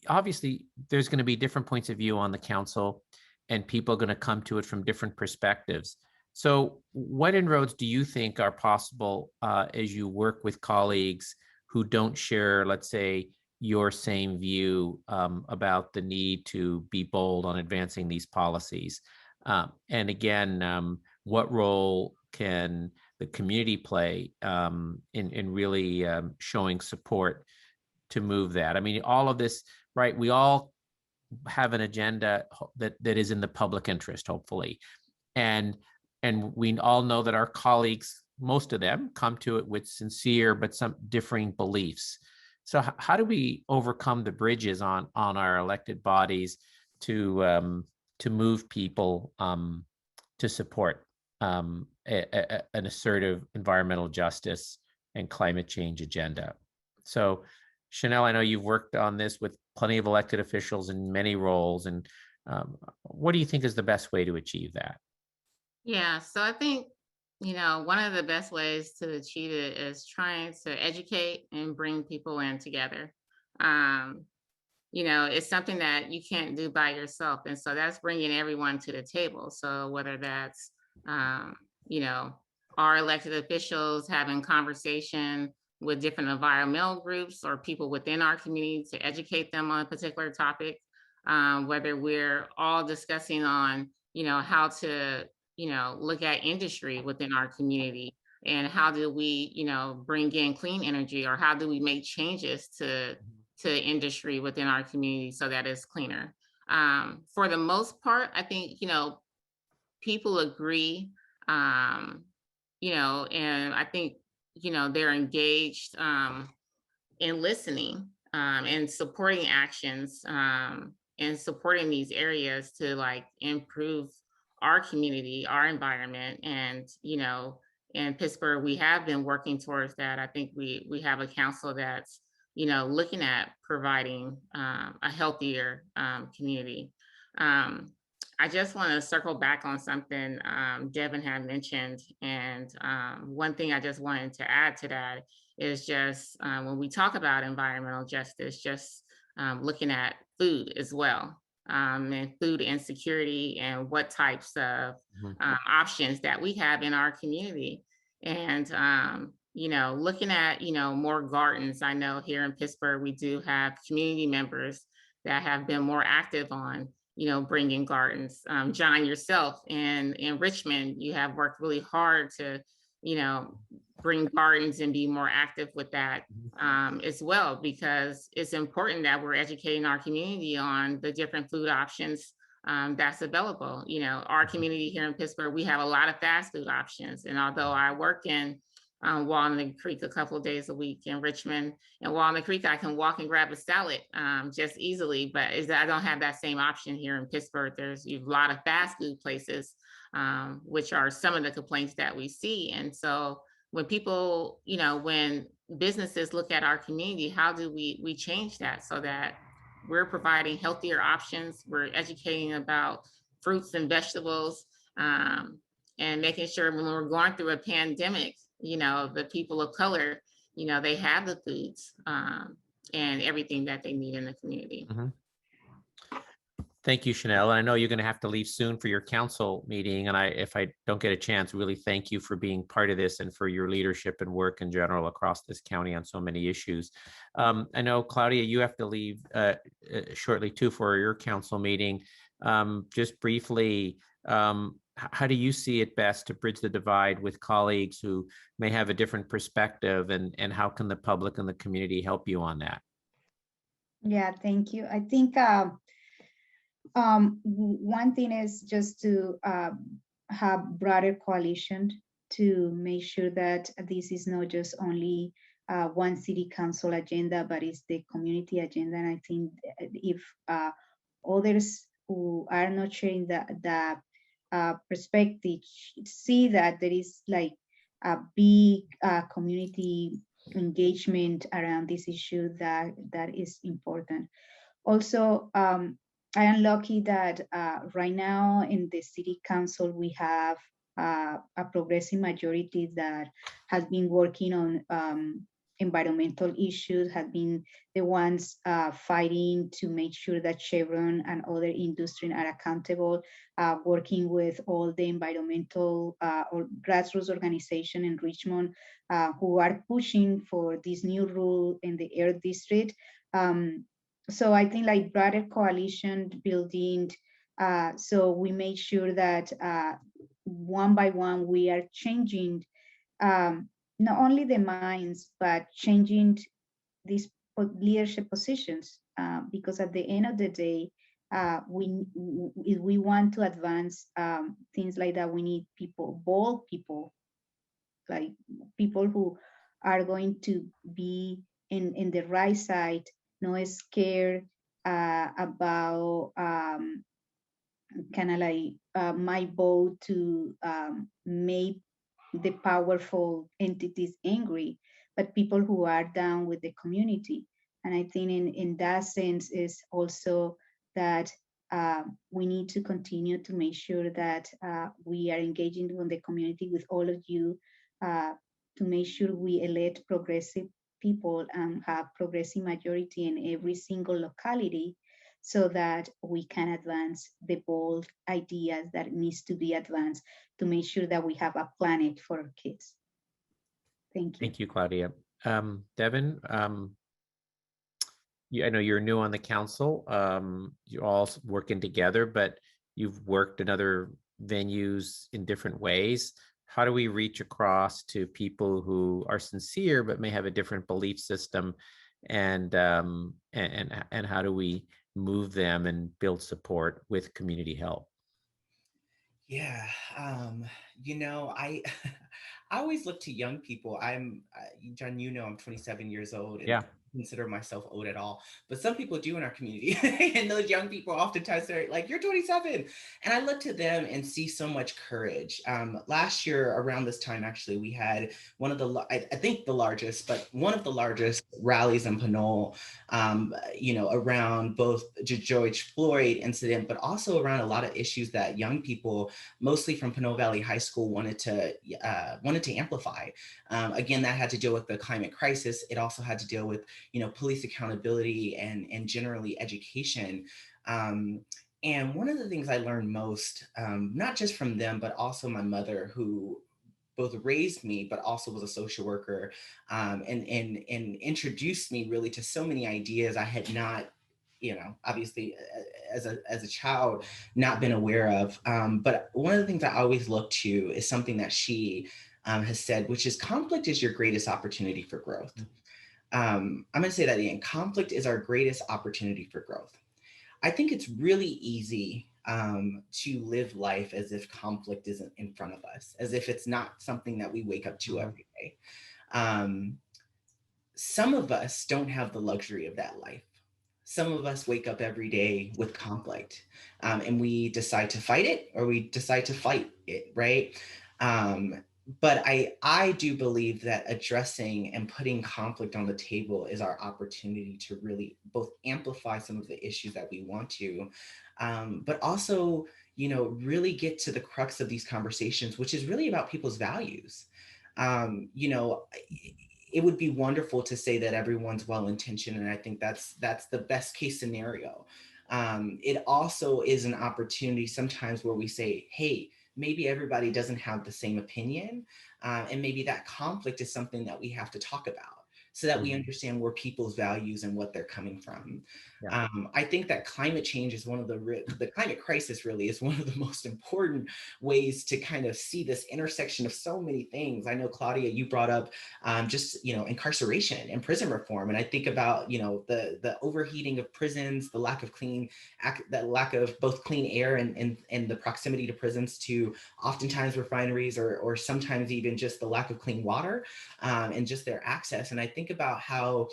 obviously there's going to be different points of view on the council and people are going to come to it from different perspectives. So what inroads do you think are possible as you work with colleagues who don't share, let's say, your same view about the need to be bold on advancing these policies? And again, what role can the community play in really showing support to move that? I mean, all of this, right? We all have an agenda that is in the public interest, hopefully. And we all know that our colleagues, most of them, come to it with sincere but some differing beliefs. So how do we overcome the bridges on our elected bodies to move people to support an assertive environmental justice and climate change agenda? So Shanelle, I know you've worked on this with plenty of elected officials in many roles, and what do you think is the best way to achieve that? Yeah, so I think, one of the best ways to achieve it is trying to educate and bring people in together. It's something that you can't do by yourself. And so that's bringing everyone to the table. So whether that's, our elected officials having conversation with different environmental groups or people within our community to educate them on a particular topic, whether we're all discussing on, how to look at industry within our community and how do we, bring in clean energy, or how do we make changes to industry within our community so that it's cleaner. For the most part, I think, people agree, and I think, they're engaged in listening and supporting actions and supporting these areas to improve our community, our environment. And, in Pittsburgh, we have been working towards that. I think we have a council that's, looking at providing a healthier community. I just want to circle back on something Devin had mentioned. And one thing I just wanted to add to that is just when we talk about environmental justice, just looking at food as well. And food insecurity and what types of options that we have in our community. And, looking at, more gardens. I know here in Pittsburgh, we do have community members that have been more active on, bringing gardens. John, yourself in Richmond, you have worked really hard to, bring gardens and be more active with that as well, because it's important that we're educating our community on the different food options that's available. Our community here in Pittsburgh, we have a lot of fast food options. And although I work in Walnut Creek a couple of days a week, in Richmond and Walnut Creek, I can walk and grab a salad just easily, but I don't have that same option here in Pittsburgh. There's a lot of fast food places, which are some of the complaints that we see. And so when people, when businesses look at our community, how do we change that so that we're providing healthier options? We're educating about fruits and vegetables, and making sure when we're going through a pandemic, the people of color, they have the foods and everything that they need in the community. Thank you, Shanelle. And I know you're going to have to leave soon for your council meeting. And if I don't get a chance, really thank you for being part of this and for your leadership and work in general across this county on so many issues. I know, Claudia, you have to leave shortly too for your council meeting. Just briefly, how do you see it best to bridge the divide with colleagues who may have a different perspective, and how can the public and the community help you on that? Yeah, thank you. I think one thing is just to have broader coalition to make sure that this is not just only one city council agenda, but it's the community agenda. And I think if others who are not sharing the perspective see that there is like a big community engagement around this issue, that is important. Also, I am lucky that right now in the city council, we have a progressive majority that has been working on environmental issues, have been the ones fighting to make sure that Chevron and other industries are accountable, working with all the environmental or grassroots organization in Richmond who are pushing for this new rule in the air district. So I think like broader coalition building, so we make sure that one by one we are changing not only the minds, but changing these leadership positions, because at the end of the day, if we want to advance things like that, we need people, bold people, like people who are going to be in the right side, not scared about kind of like my vote to make the powerful entities angry, but people who are down with the community. And I think in that sense is also that we need to continue to make sure that we are engaging with the community, with all of you, to make sure we elect progressive people and have progressive majority in every single locality, so that we can advance the bold ideas that needs to be advanced to make sure that we have a planet for our kids. Thank you. Thank you, Claudia. Devin, I know you're new on the council. You're all working together, but you've worked in other venues in different ways. How do we reach across to people who are sincere but may have a different belief system, and how do we move them and build support with community help? Yeah, you know, I I always look to young people. John, you know, I'm 27 years old, and Yeah. consider myself old at all, but some people do in our community. And those young people oftentimes they're like, you're 27. And I look to them and see so much courage. Last year around this time, actually, we had one of the, I think the largest, but one of the largest rallies in Pinole, you know, around both the George Floyd incident, but also around a lot of issues that young people, mostly from Pinole Valley High School, wanted to amplify. Again, that had to deal with the climate crisis. It also had to deal with, you know, police accountability and generally education. And one of the things I learned most, not just from them, but also my mother, who both raised me, but also was a social worker, and introduced me really to so many ideas I had not, you know, obviously as a child, not been aware of. But one of the things I always look to is something that she has said, which is conflict is your greatest opportunity for growth. I'm going to say that again. Conflict is our greatest opportunity for growth. I think it's really easy to live life as if conflict isn't in front of us, as if it's not something that we wake up to every day. Some of us don't have the luxury of that life. Some of us wake up every day with conflict, and we decide to fight it or we decide to fight it, right? But I do believe that addressing and putting conflict on the table is our opportunity to really both amplify some of the issues that we want to, but also, you know, really get to the crux of these conversations, which is really about people's values. You know, it would be wonderful to say that everyone's well-intentioned, and I think that's the best case scenario. it also is an opportunity sometimes where we say, hey, maybe everybody doesn't have the same opinion. And maybe that conflict is something that we have to talk about so that we understand where people's values and what they're coming from. Yeah. I think that climate change is one of the climate crisis really is one of the most important ways to kind of see this intersection of so many things. I know, Claudia, you brought up just, incarceration and prison reform. And I think about, the overheating of prisons, the lack of both clean air and the proximity to prisons to oftentimes refineries or sometimes even just the lack of clean water and just their access. And I think about how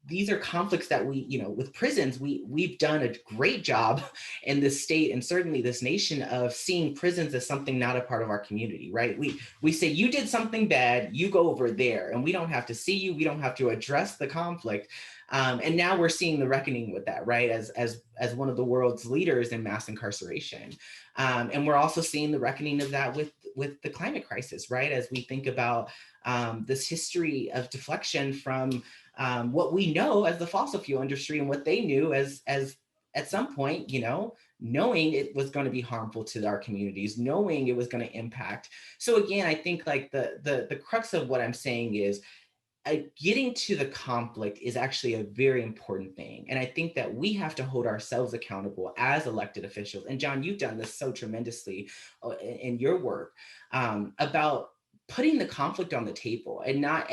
these are conflicts that with prisons, we've done a great job in this state and certainly this nation of seeing prisons as something not a part of our community, right? We say, you did something bad, you go over there, and we don't have to see you, we don't have to address the conflict. And now we're seeing the reckoning with that, right? As one of the world's leaders in mass incarceration. And we're also seeing the reckoning of that with the climate crisis, right? As we think about this history of deflection from what we know as the fossil fuel industry and what they knew as at some point, knowing it was going to be harmful to our communities, knowing it was going to impact. So again, I think like the crux of what I'm saying is getting to the conflict is actually a very important thing. And I think that we have to hold ourselves accountable as elected officials. And John, you've done this so tremendously in your work about putting the conflict on the table and not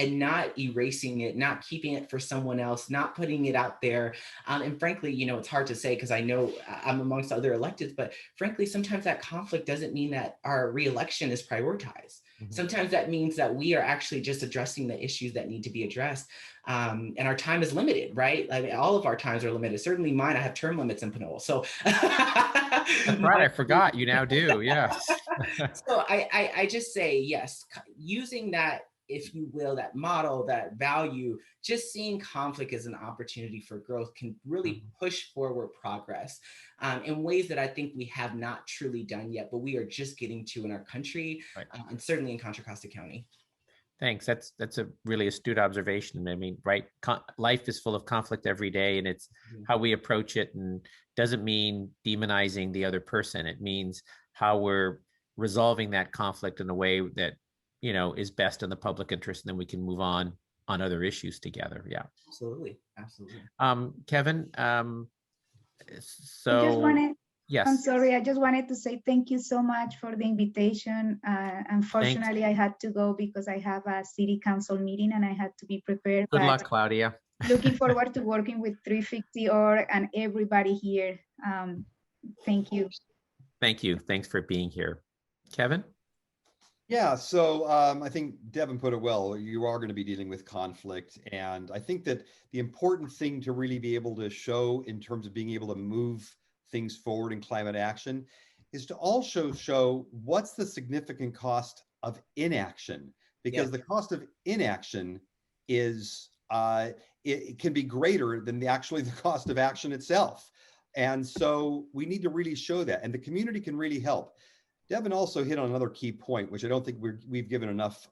erasing it, not keeping it for someone else, not putting it out there. And frankly, it's hard to say because I know I'm amongst other electeds, but frankly, sometimes that conflict doesn't mean that our reelection is prioritized. Sometimes that means that we are actually just addressing the issues that need to be addressed. And our time is limited, right? I mean, all of our times are limited. Certainly mine, I have term limits in Pinole. So That's right, I forgot, you now do, yes. So I just say, yes, using that, if you will, that model, that value, just seeing conflict as an opportunity for growth can really push forward progress in ways that I think we have not truly done yet, but we are just getting to in our country, right. And certainly in Contra Costa County. Thanks. That's a really astute observation. I mean, right? Life is full of conflict every day, and it's how we approach it. And doesn't mean demonizing the other person. It means how we're resolving that conflict in a way that is best in the public interest, and then we can move on other issues together. Yeah, absolutely. Kevin. Yes. I'm sorry, I just wanted to say thank you so much for the invitation. Unfortunately, I had to go because I have a city council meeting and I had to be prepared. Good luck, Claudia. Looking forward to working with 350 and everybody here. Thank you. Thank you. Thanks for being here. Kevin? Yeah, so I think Devin put it well. You are going to be dealing with conflict. And I think that the important thing to really be able to show in terms of being able to move things forward in climate action is to also show what's the significant cost of inaction, because the cost of inaction is it can be greater than the cost of action itself. And so we need to really show that, and the community can really help. Devin also hit on another key point, which I don't think we've given enough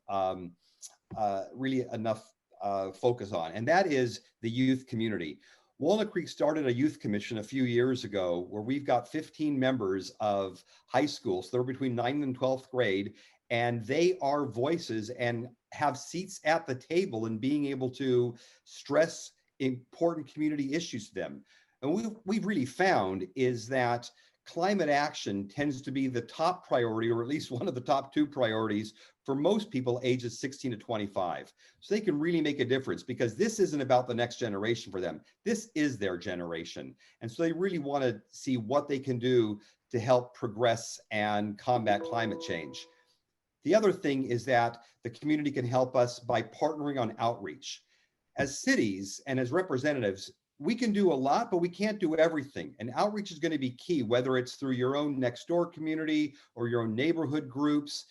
focus on, and that is the youth community. Walnut Creek started a youth commission a few years ago where we've got 15 members of high schools. They're between 9th and 12th grade, and they are voices and have seats at the table and being able to stress important community issues to them. And we've really found is that climate action tends to be the top priority, or at least one of the top 2 priorities for most people ages 16 to 25. So they can really make a difference, because this isn't about the next generation for them. This is their generation. And so they really want to see what they can do to help progress and combat climate change. The other thing is that the community can help us by partnering on outreach. As cities and as representatives, we can do a lot, but we can't do everything. And outreach is going to be key, whether it's through your own next door community or your own neighborhood groups.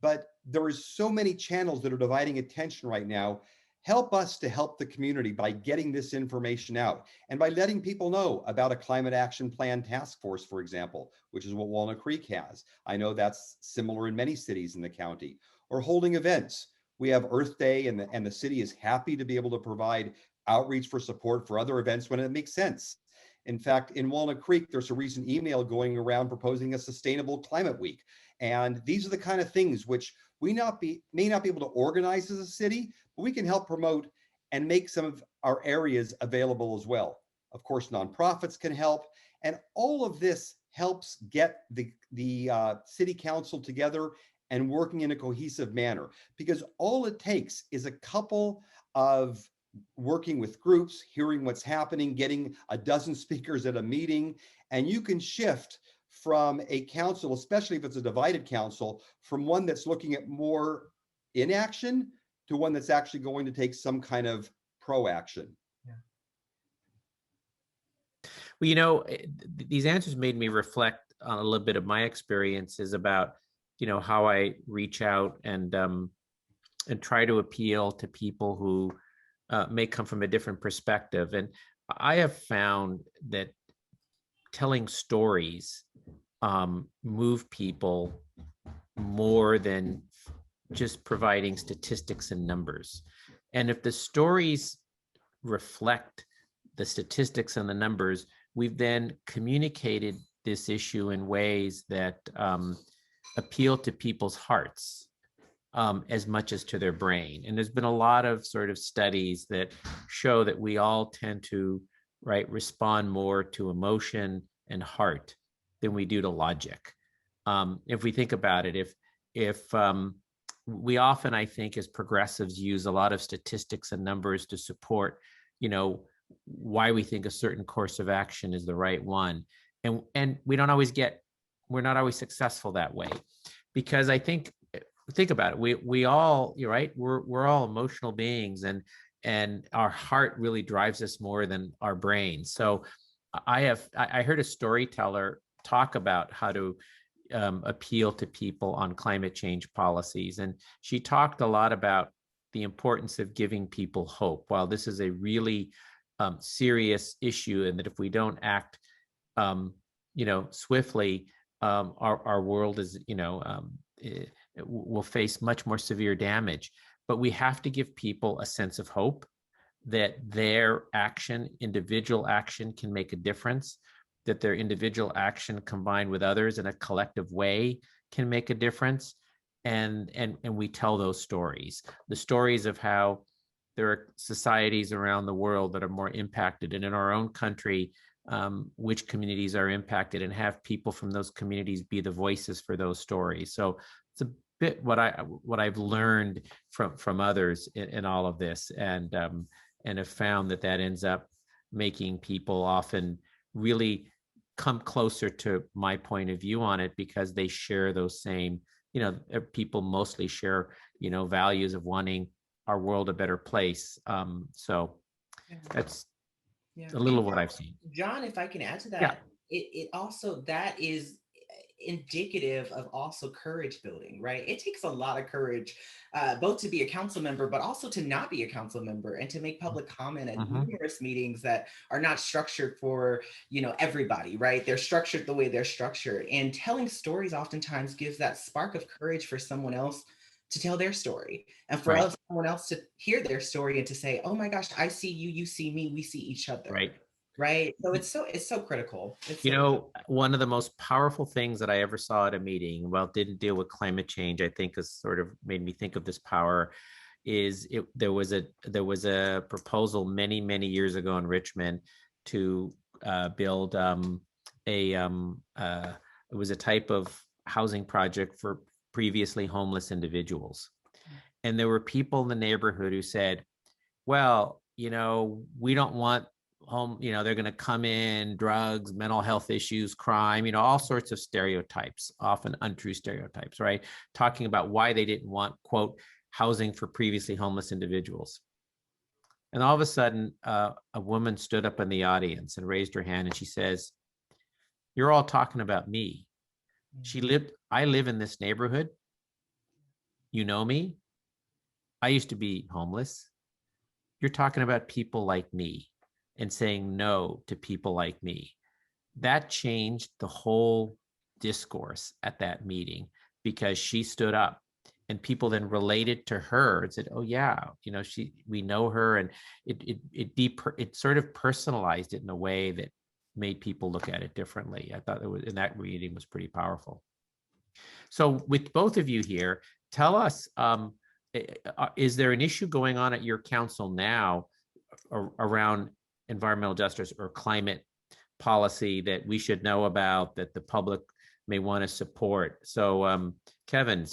But there is so many channels that are dividing attention right now. Help us to help the community by getting this information out and by letting people know about a climate action plan task force, for example, which is what Walnut Creek has. I know that's similar in many cities in the county, or holding events. We have Earth Day, and the city is happy to be able to provide outreach for support for other events when it makes sense. In fact, in Walnut Creek, there's a recent email going around proposing a sustainable climate week. And these are the kind of things which we may not be able to organize as a city, but we can help promote and make some of our areas available as well. Of course, nonprofits can help. And all of this helps get the city council together and working in a cohesive manner, because all it takes is a couple of working with groups, hearing what's happening, getting a dozen speakers at a meeting, and you can shift from a council, especially if it's a divided council, from one that's looking at more inaction to one that's actually going to take some kind of proaction. Well, these answers made me reflect on a little bit of my experiences about, how I reach out and try to appeal to people who may come from a different perspective. And I have found that telling stories move people more than just providing statistics and numbers. And if the stories reflect the statistics and the numbers, we've then communicated this issue in ways that appeal to people's hearts as much as to their brain. And there's been a lot of sort of studies that show that we all tend to respond more to emotion and heart than we do to logic. If we think about it, if we often, I think, as progressives, use a lot of statistics and numbers to support, why we think a certain course of action is the right one, and we're not always successful that way, because I think about it, we all, you're right, we're all emotional beings, and our heart really drives us more than our brain. So I heard a storyteller talk about how to appeal to people on climate change policies. And she talked a lot about the importance of giving people hope. While this is a really serious issue, and that if we don't act, swiftly, our world is, will face much more severe damage. But we have to give people a sense of hope that their action, individual action, can make a difference, that their individual action combined with others in a collective way can make a difference. And we tell those stories, the stories of how there are societies around the world that are more impacted, and in our own country, which communities are impacted, and have people from those communities be the voices for those stories. So it's a bit what I've learned from others in all of this, and have found that ends up making people often really come closer to my point of view on it, because they share those same, people mostly share, values of wanting our world a better place. So that's a little of what I've seen. John, if I can add to that, it also, that is indicative of also courage building, right? It takes a lot of courage, both to be a council member, but also to not be a council member, and to make public comment at numerous meetings that are not structured for, everybody, right? They're structured the way they're structured. And telling stories oftentimes gives that spark of courage for someone else to tell their story, and for someone else to hear their story and to say, oh my gosh, I see you, you see me, we see each other. Right. So it's so critical. One of the most powerful things that I ever saw at a meeting, well, it didn't deal with climate change, I think has sort of made me think of this power, is there was a proposal many years ago in Richmond to build it was a type of housing project for previously homeless individuals. And there were people in the neighborhood who said, well, we don't want home, they're going to come in, drugs, mental health issues, crime, all sorts of stereotypes, often untrue stereotypes, right? Talking about why they didn't want, quote, housing for previously homeless individuals. And all of a sudden, a woman stood up in the audience and raised her hand, and she says, you're all talking about me. I live in this neighborhood. You know me. I used to be homeless. You're talking about people like me and saying no to people like me. That changed the whole discourse at that meeting, because she stood up, and people then related to her and said, oh yeah, we know her. And it sort of personalized it in a way that made people look at it differently. I thought in that reading was pretty powerful. So with both of you here, tell us, is there an issue going on at your council now around environmental justice or climate policy that we should know about, that the public may want to support? So Kevin,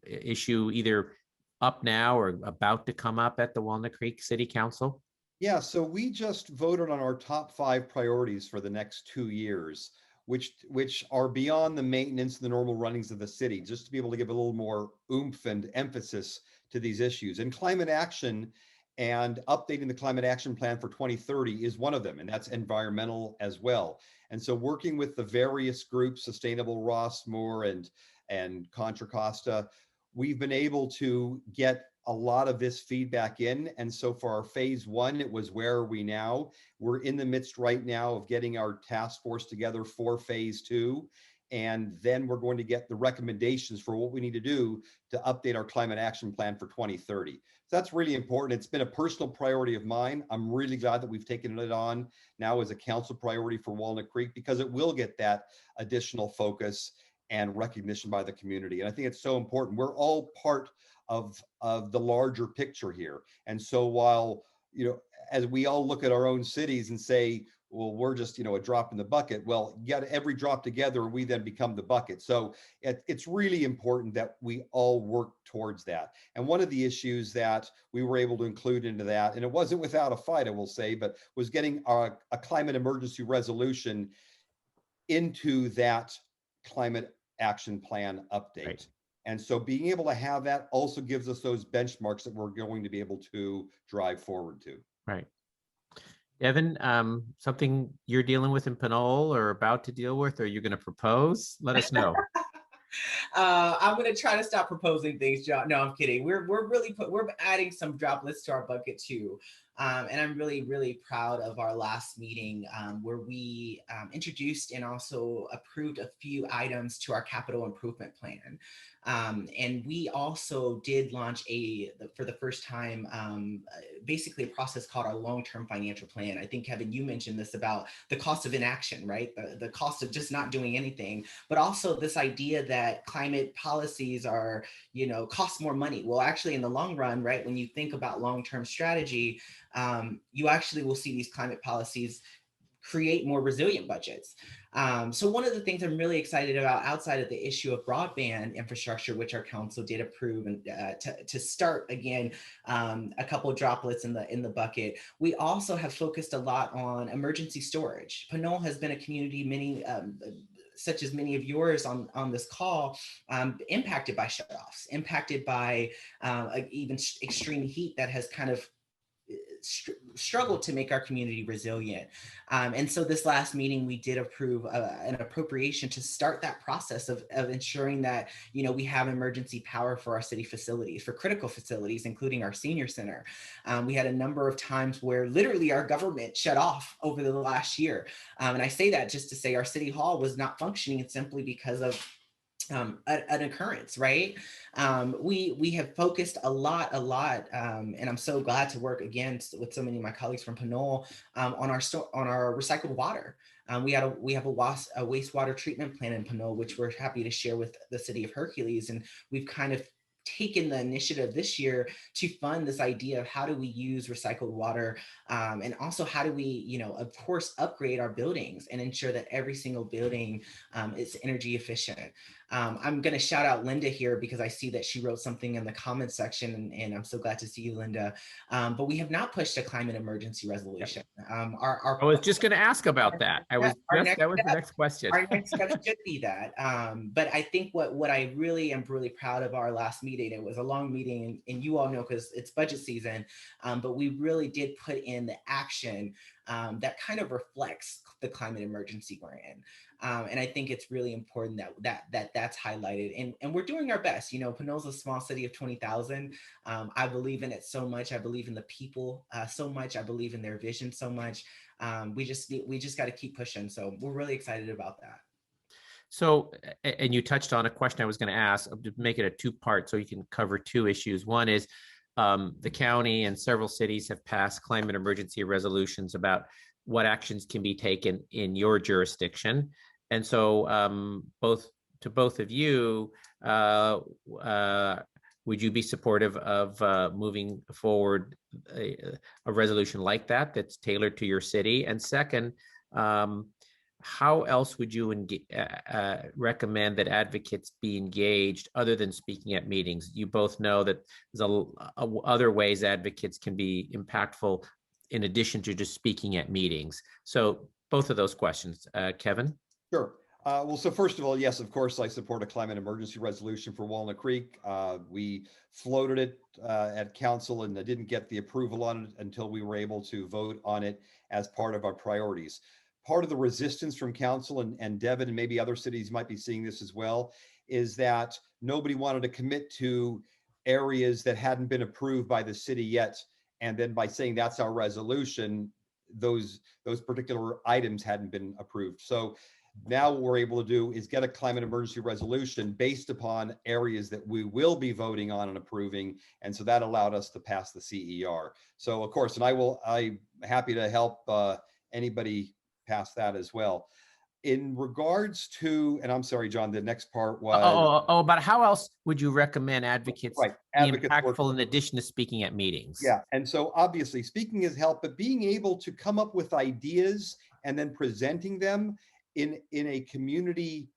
issue either up now or about to come up at the Walnut Creek City Council? Yeah, so we just voted on our top 5 priorities for the next 2 years, which are beyond the maintenance and the normal runnings of the city, just to be able to give a little more oomph and emphasis to these issues. And climate action and updating the climate action plan for 2030 is one of them, and that's environmental as well. And so working with the various groups, Sustainable Rossmore and Contra Costa, we've been able to get a lot of this feedback in. And so for our phase 1, it was where are we now? We're in the midst right now of getting our task force together for phase 2. And then we're going to get the recommendations for what we need to do to update our climate action plan for 2030. So that's really important. It's been a personal priority of mine. I'm really glad that we've taken it on now as a council priority for Walnut Creek, because it will get that additional focus and recognition by the community. And I think it's so important. We're all part of the larger picture here. And so while, as we all look at our own cities and say, well, we're just, a drop in the bucket. Well, you got every drop together, we then become the bucket. So it's really important that we all work towards that. And one of the issues that we were able to include into that, and it wasn't without a fight, I will say, but was getting a climate emergency resolution into that climate action plan update. Right. And so being able to have that also gives us those benchmarks that we're going to be able to drive forward to. Right. Devin, something you're dealing with in Pinole or about to deal with, or you're going to propose? Let us know. I'm going to try to stop proposing things, John. No, I'm kidding. We're adding some droplets to our bucket too. And I'm really, really proud of our last meeting where we introduced and also approved a few items to our capital improvement plan. And we also did launch for the first time, basically a process called our long-term financial plan. I think, Kevin, you mentioned this about the cost of inaction, right? The cost of just not doing anything, but also this idea that climate policies are, cost more money. Well, actually in the long run, right? When you think about long-term strategy, you actually will see these climate policies create more resilient budgets. So one of the things I'm really excited about outside of the issue of broadband infrastructure, which our council did approve, and to start again, a couple of droplets in the bucket, we also have focused a lot on emergency storage. Pinole has been a community, such as many of yours on this call, impacted by shutoffs, impacted by even extreme heat that has kind of struggled to make our community resilient. And so this last meeting, we did approve an appropriation to start that process of ensuring that, we have emergency power for our city facilities, for critical facilities, including our senior center. We had a number of times where literally our government shut off over the last year. And I say that just to say our city hall was not functioning simply because of an occurrence, right? We have focused a lot, and I'm so glad to work again with so many of my colleagues from Pinole on our recycled water. We have a wastewater treatment plan in Pinole, which we're happy to share with the city of Hercules, and we've kind of taken the initiative this year to fund this idea of how do we use recycled water, and also how do we, of course, upgrade our buildings and ensure that every single building is energy efficient. I'm going to shout out Linda here because I see that she wrote something in the comments section, and I'm so glad to see you, Linda. But we have not pushed a climate emergency resolution. I was just going to ask about that. That was the next question. Our next step should be that. But I think what I really am really proud of our last meeting, it was a long meeting, and you all know because it's budget season, but we really did put in the action that kind of reflects the climate emergency we're in. And I think it's really important that's highlighted, and we're doing our best. Pinole's a small city of 20,000. I believe in it so much. I believe in the people so much. I believe in their vision so much. We just got to keep pushing. So we're really excited about that. So, and you touched on a question I was going to ask, to make it a two-part so you can cover two issues. One is the county and several cities have passed climate emergency resolutions about what actions can be taken in your jurisdiction. And so both of you, would you be supportive of moving forward a resolution like that that's tailored to your city? And second, how else would you recommend that advocates be engaged other than speaking at meetings? You both know that there's other ways advocates can be impactful in addition to just speaking at meetings. So both of those questions, Kevin? Sure. Well, so first of all, yes, of course, I support a climate emergency resolution for Walnut Creek. We floated it at council and I didn't get the approval on it until we were able to vote on it as part of our priorities. Part of the resistance from council and Devin and maybe other cities might be seeing this as well, is that nobody wanted to commit to areas that hadn't been approved by the city yet. And then by saying that's our resolution, those particular items hadn't been approved. So now what we're able to do is get a climate emergency resolution based upon areas that we will be voting on and approving. And so that allowed us to pass the CER. So of course, and I'm happy to help anybody pass that as well. In regards to, and I'm sorry, John, the next part was but how else would you recommend advocates be impactful in addition to speaking at meetings? Yeah, and so obviously speaking is help, but being able to come up with ideas and then presenting them in a community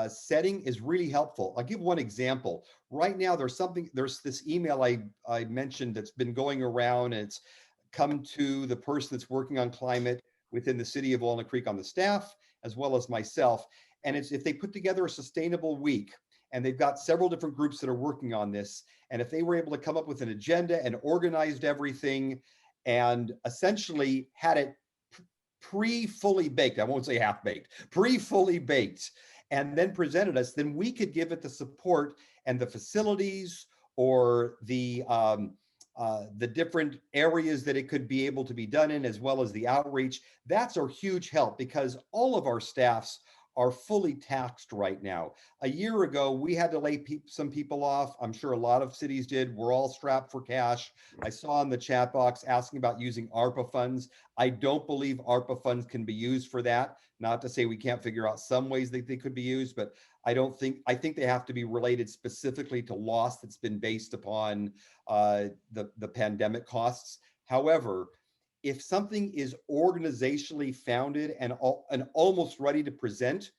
setting is really helpful. I'll give one example. Right now, there's this email I mentioned that's been going around, and it's come to the person that's working on climate within the city of Walnut Creek on the staff, as well as myself. And it's if they put together a sustainable week, and they've got several different groups that are working on this, and if they were able to come up with an agenda and organized everything and essentially had it pre-fully baked, I won't say half-baked, pre-fully baked, and then presented us, then we could give it the support and the facilities or the different areas that it could be able to be done in, as well as the outreach. That's a huge help because all of our staffs are fully taxed right now. A year ago, we had to lay some people off. I'm sure a lot of cities did. We're all strapped for cash. I saw in the chat box asking about using ARPA funds. I don't believe ARPA funds can be used for that. Not to say we can't figure out some ways that they could be used, but I think they have to be related specifically to loss that's been based upon the pandemic costs. However, if something is organizationally founded and almost ready to present,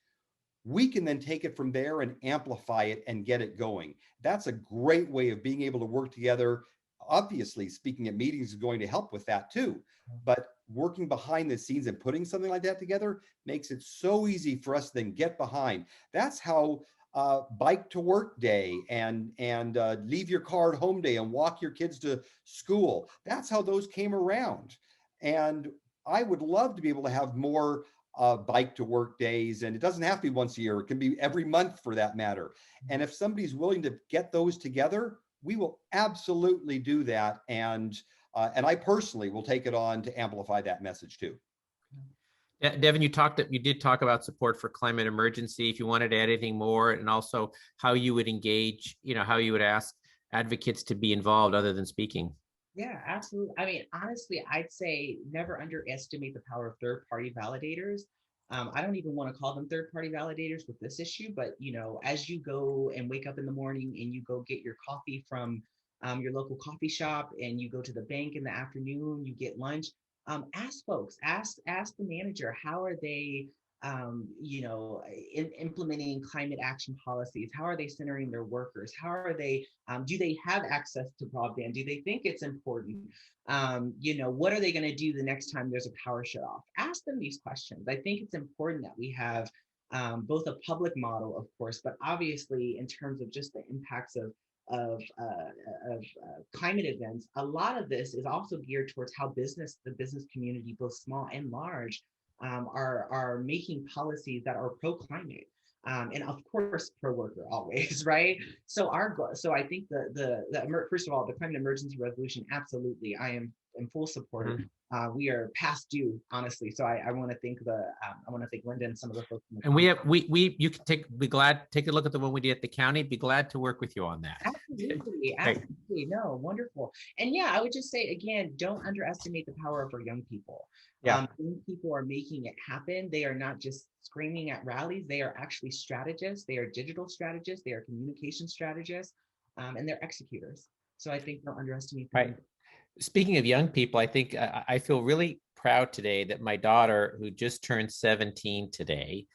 we can then take it from there and amplify it and get it going. That's a great way of being able to work together. Obviously, speaking at meetings is going to help with that too, but working behind the scenes and putting something like that together makes it so easy for us to then get behind. That's how bike to work day and leave your car at home day and walk your kids to school. That's how those came around. And I would love to be able to have more bike to work days, and it doesn't have to be once a year. It can be every month for that matter. And if somebody's willing to get those together, we will absolutely do that. And I personally will take it on to amplify that message too. Devin, you did talk about support for climate emergency. If you wanted to add anything more, and also how you would engage, how you would ask advocates to be involved other than speaking. Yeah, absolutely. I mean, honestly, I'd say never underestimate the power of third-party validators. I don't even want to call them third-party validators with this issue, but as you go and wake up in the morning and you go get your coffee from your local coffee shop, and you go to the bank in the afternoon, you get lunch. Ask folks, ask the manager, how are they implementing climate action policies? How are they centering their workers? How are they, do they have access to broadband? Do they think it's important? What are they going to do the next time there's a power shut off? Ask them these questions. I think it's important that we have both a public model, of course, but obviously in terms of just the impacts of climate events, a lot of this is also geared towards how the business community, both small and large, are making policies that are pro-climate, and of course pro-worker always, right? So I think the first of all, the climate emergency resolution, absolutely, I am in full support. We are past due, honestly. So I want to thank Linda and some of the folks. And you can be glad, take a look at the one we did at the county, be glad to work with you on that. Absolutely, absolutely. No, wonderful. And yeah, I would just say again, don't underestimate the power of our young people. Yeah. Young people are making it happen. They are not just screaming at rallies. They are actually strategists. They are digital strategists. They are communication strategists, and they're executors. So I think don't underestimate them. Right. Speaking of young people, I think I feel really proud today that my daughter, who just turned 17 today,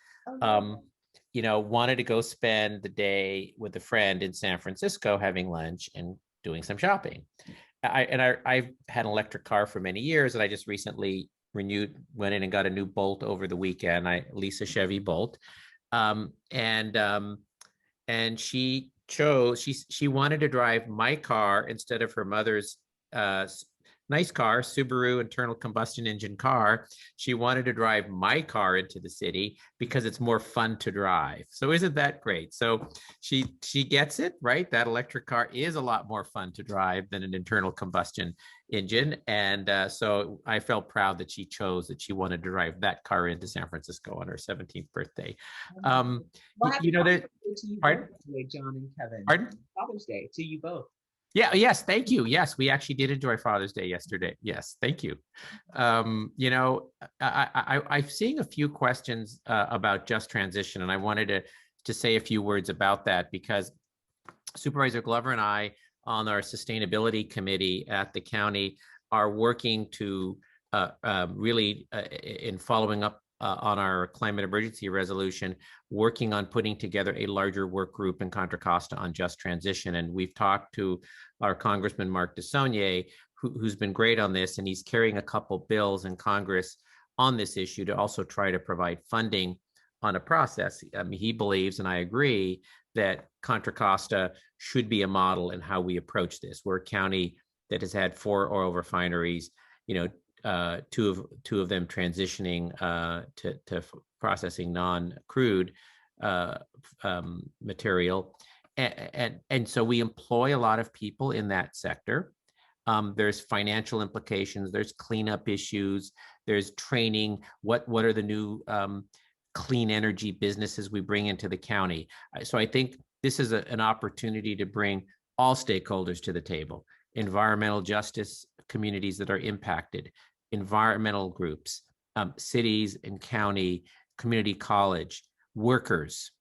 wanted to go spend the day with a friend in San Francisco having lunch and doing some shopping. I've had an electric car for many years, and I just recently went in and got a new Bolt over the weekend. I lease a Chevy Bolt, and she wanted to drive my car instead of her mother's nice car, Subaru internal combustion engine car. She wanted to drive my car into the city because it's more fun to drive. So isn't that great? So she gets it, right? That electric car is a lot more fun to drive than an internal combustion engine. And so I felt proud that she wanted to drive that car into San Francisco on her 17th birthday. Well, Pardon? John and Kevin. Pardon? Father's Day to you both. Yeah. Yes. Thank you. Yes, we actually did enjoy Father's Day yesterday. Yes. Thank you. I'm seeing a few questions about just transition, and I wanted to say a few words about that because Supervisor Glover and I on our sustainability committee at the county are working to really in following up on our climate emergency resolution, working on putting together a larger work group in Contra Costa on just transition. And we've talked to our Congressman Mark DeSaulnier, who's been great on this, and he's carrying a couple bills in Congress on this issue to also try to provide funding on a process. I mean, he believes, and I agree, that Contra Costa should be a model in how we approach this. We're a county that has had 4 oil refineries, two of them transitioning to processing non-crude material, and so we employ a lot of people in that sector. There's financial implications. There's cleanup issues. There's training. What are the new clean energy businesses we bring into the county? So I think this is an opportunity to bring all stakeholders to the table: environmental justice communities that are impacted, environmental groups, cities and county, community college, workers,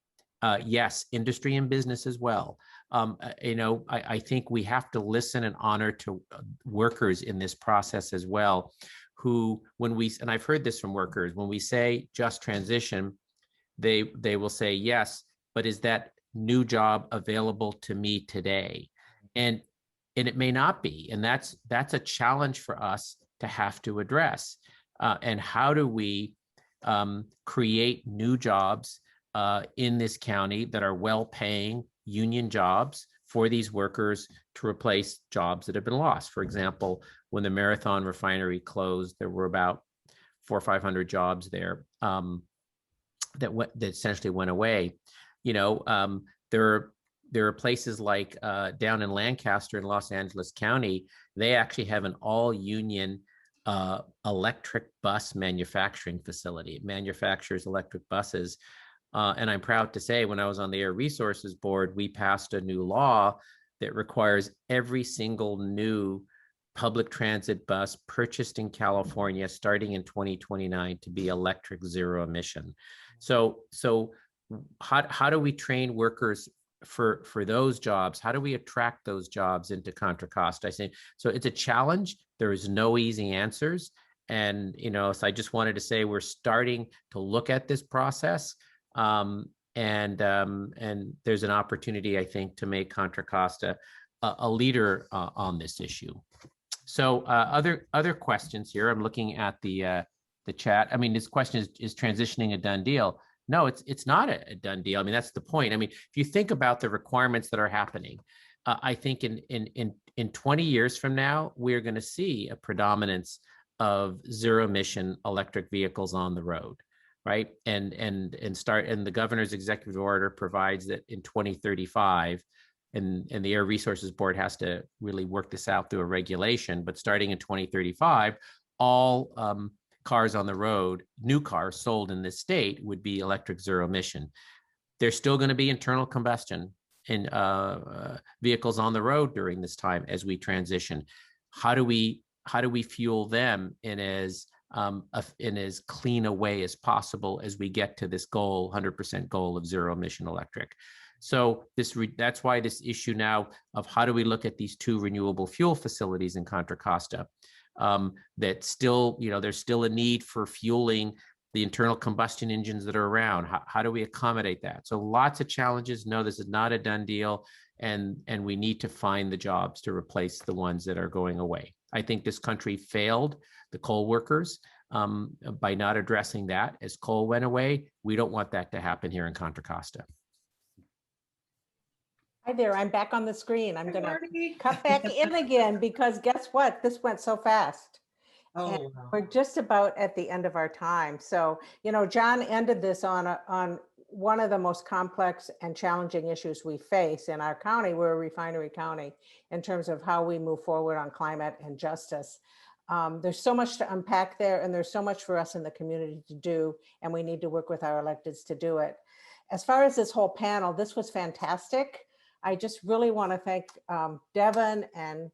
yes, industry and business as well. I think we have to listen and honor to workers in this process as well, who, and I've heard this from workers, when we say just transition, they will say, yes, but is that new job available to me today? And it may not be. And that's a challenge for us to have to address. And how do we create new jobs in this county that are well-paying union jobs for these workers to replace jobs that have been lost? For example, when the Marathon refinery closed, there were about 400 or 500 jobs there that essentially went away. There are places like down in Lancaster in Los Angeles County. They actually have an all-union electric bus manufacturing facility. It manufactures electric buses. And I'm proud to say, when I was on the Air Resources Board, we passed a new law that requires every single new public transit bus purchased in California starting in 2029 to be electric zero emission. So how do we train workers for those jobs? How do we attract those jobs into Contra Costa? I say, so it's a challenge. There is no easy answers. And, so I just wanted to say we're starting to look at this process. And there's an opportunity, I think, to make Contra Costa a leader on this issue. So other questions here. I'm looking at the chat. I mean, this question is transitioning a done deal? No, it's not a done deal. I mean, that's the point. I mean, if you think about the requirements that are happening, I think in 20 years from now, we're going to see a predominance of zero emission electric vehicles on the road, right? And the governor's executive order provides that in 2035, and the Air Resources Board has to really work this out through a regulation, but starting in 2035, all cars on the road, new cars sold in this state would be electric zero emission. There's still going to be internal combustion in vehicles on the road during this time as we transition. How do we fuel them in as clean a way as possible as we get to this goal, 100% goal of zero emission electric? So that's why this issue now of how do we look at these 2 renewable fuel facilities in Contra Costa, that still, there's still a need for fueling the internal combustion engines that are around. How do we accommodate that? So lots of challenges. No, this is not a done deal. And we need to find the jobs to replace the ones that are going away. I think this country failed the coal workers by not addressing that. As coal went away, we don't want that to happen here in Contra Costa. Hi there, I'm back on the screen. I'm going to cut back in again because guess what? This went so fast. Oh, And wow. we're just about at the end of our time. So, John ended this on one of the most complex and challenging issues we face in our county. We're a refinery county in terms of how we move forward on climate and justice. There's so much to unpack there, and there's so much for us in the community to do, and we need to work with our electeds to do it. As far as this whole panel, this was fantastic. I just really want to thank Devin and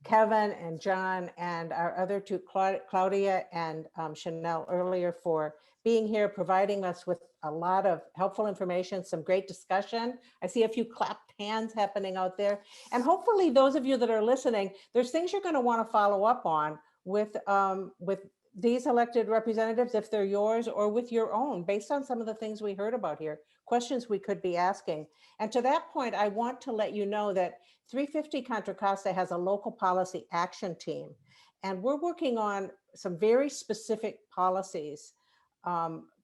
Kevin and John and our other 2, Claudia and Shanelle earlier, for being here, providing us with a lot of helpful information, some great discussion. I see a few clapped hands happening out there. And hopefully those of you that are listening, there's things you're going to want to follow up on with these elected representatives, if they're yours, or with your own, based on some of the things we heard about here, questions we could be asking. And to that point, I want to let you know that 350 Contra Costa has a local policy action team, and we're working on some very specific policies,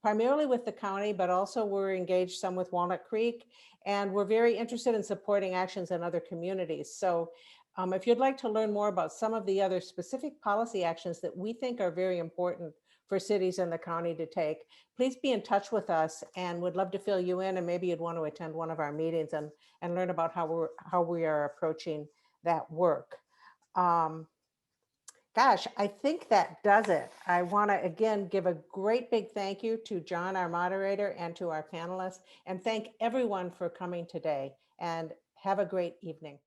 primarily with the county, but also we're engaged some with Walnut Creek, and we're very interested in supporting actions in other communities. So if you'd like to learn more about some of the other specific policy actions that we think are very important for cities in the county to take, please be in touch with us, and we'd love to fill you in, and maybe you'd want to attend one of our meetings and learn about how we are approaching that work. Gosh, I think that does it. I want to again give a great big thank you to John, our moderator, and to our panelists, and thank everyone for coming today, and have a great evening.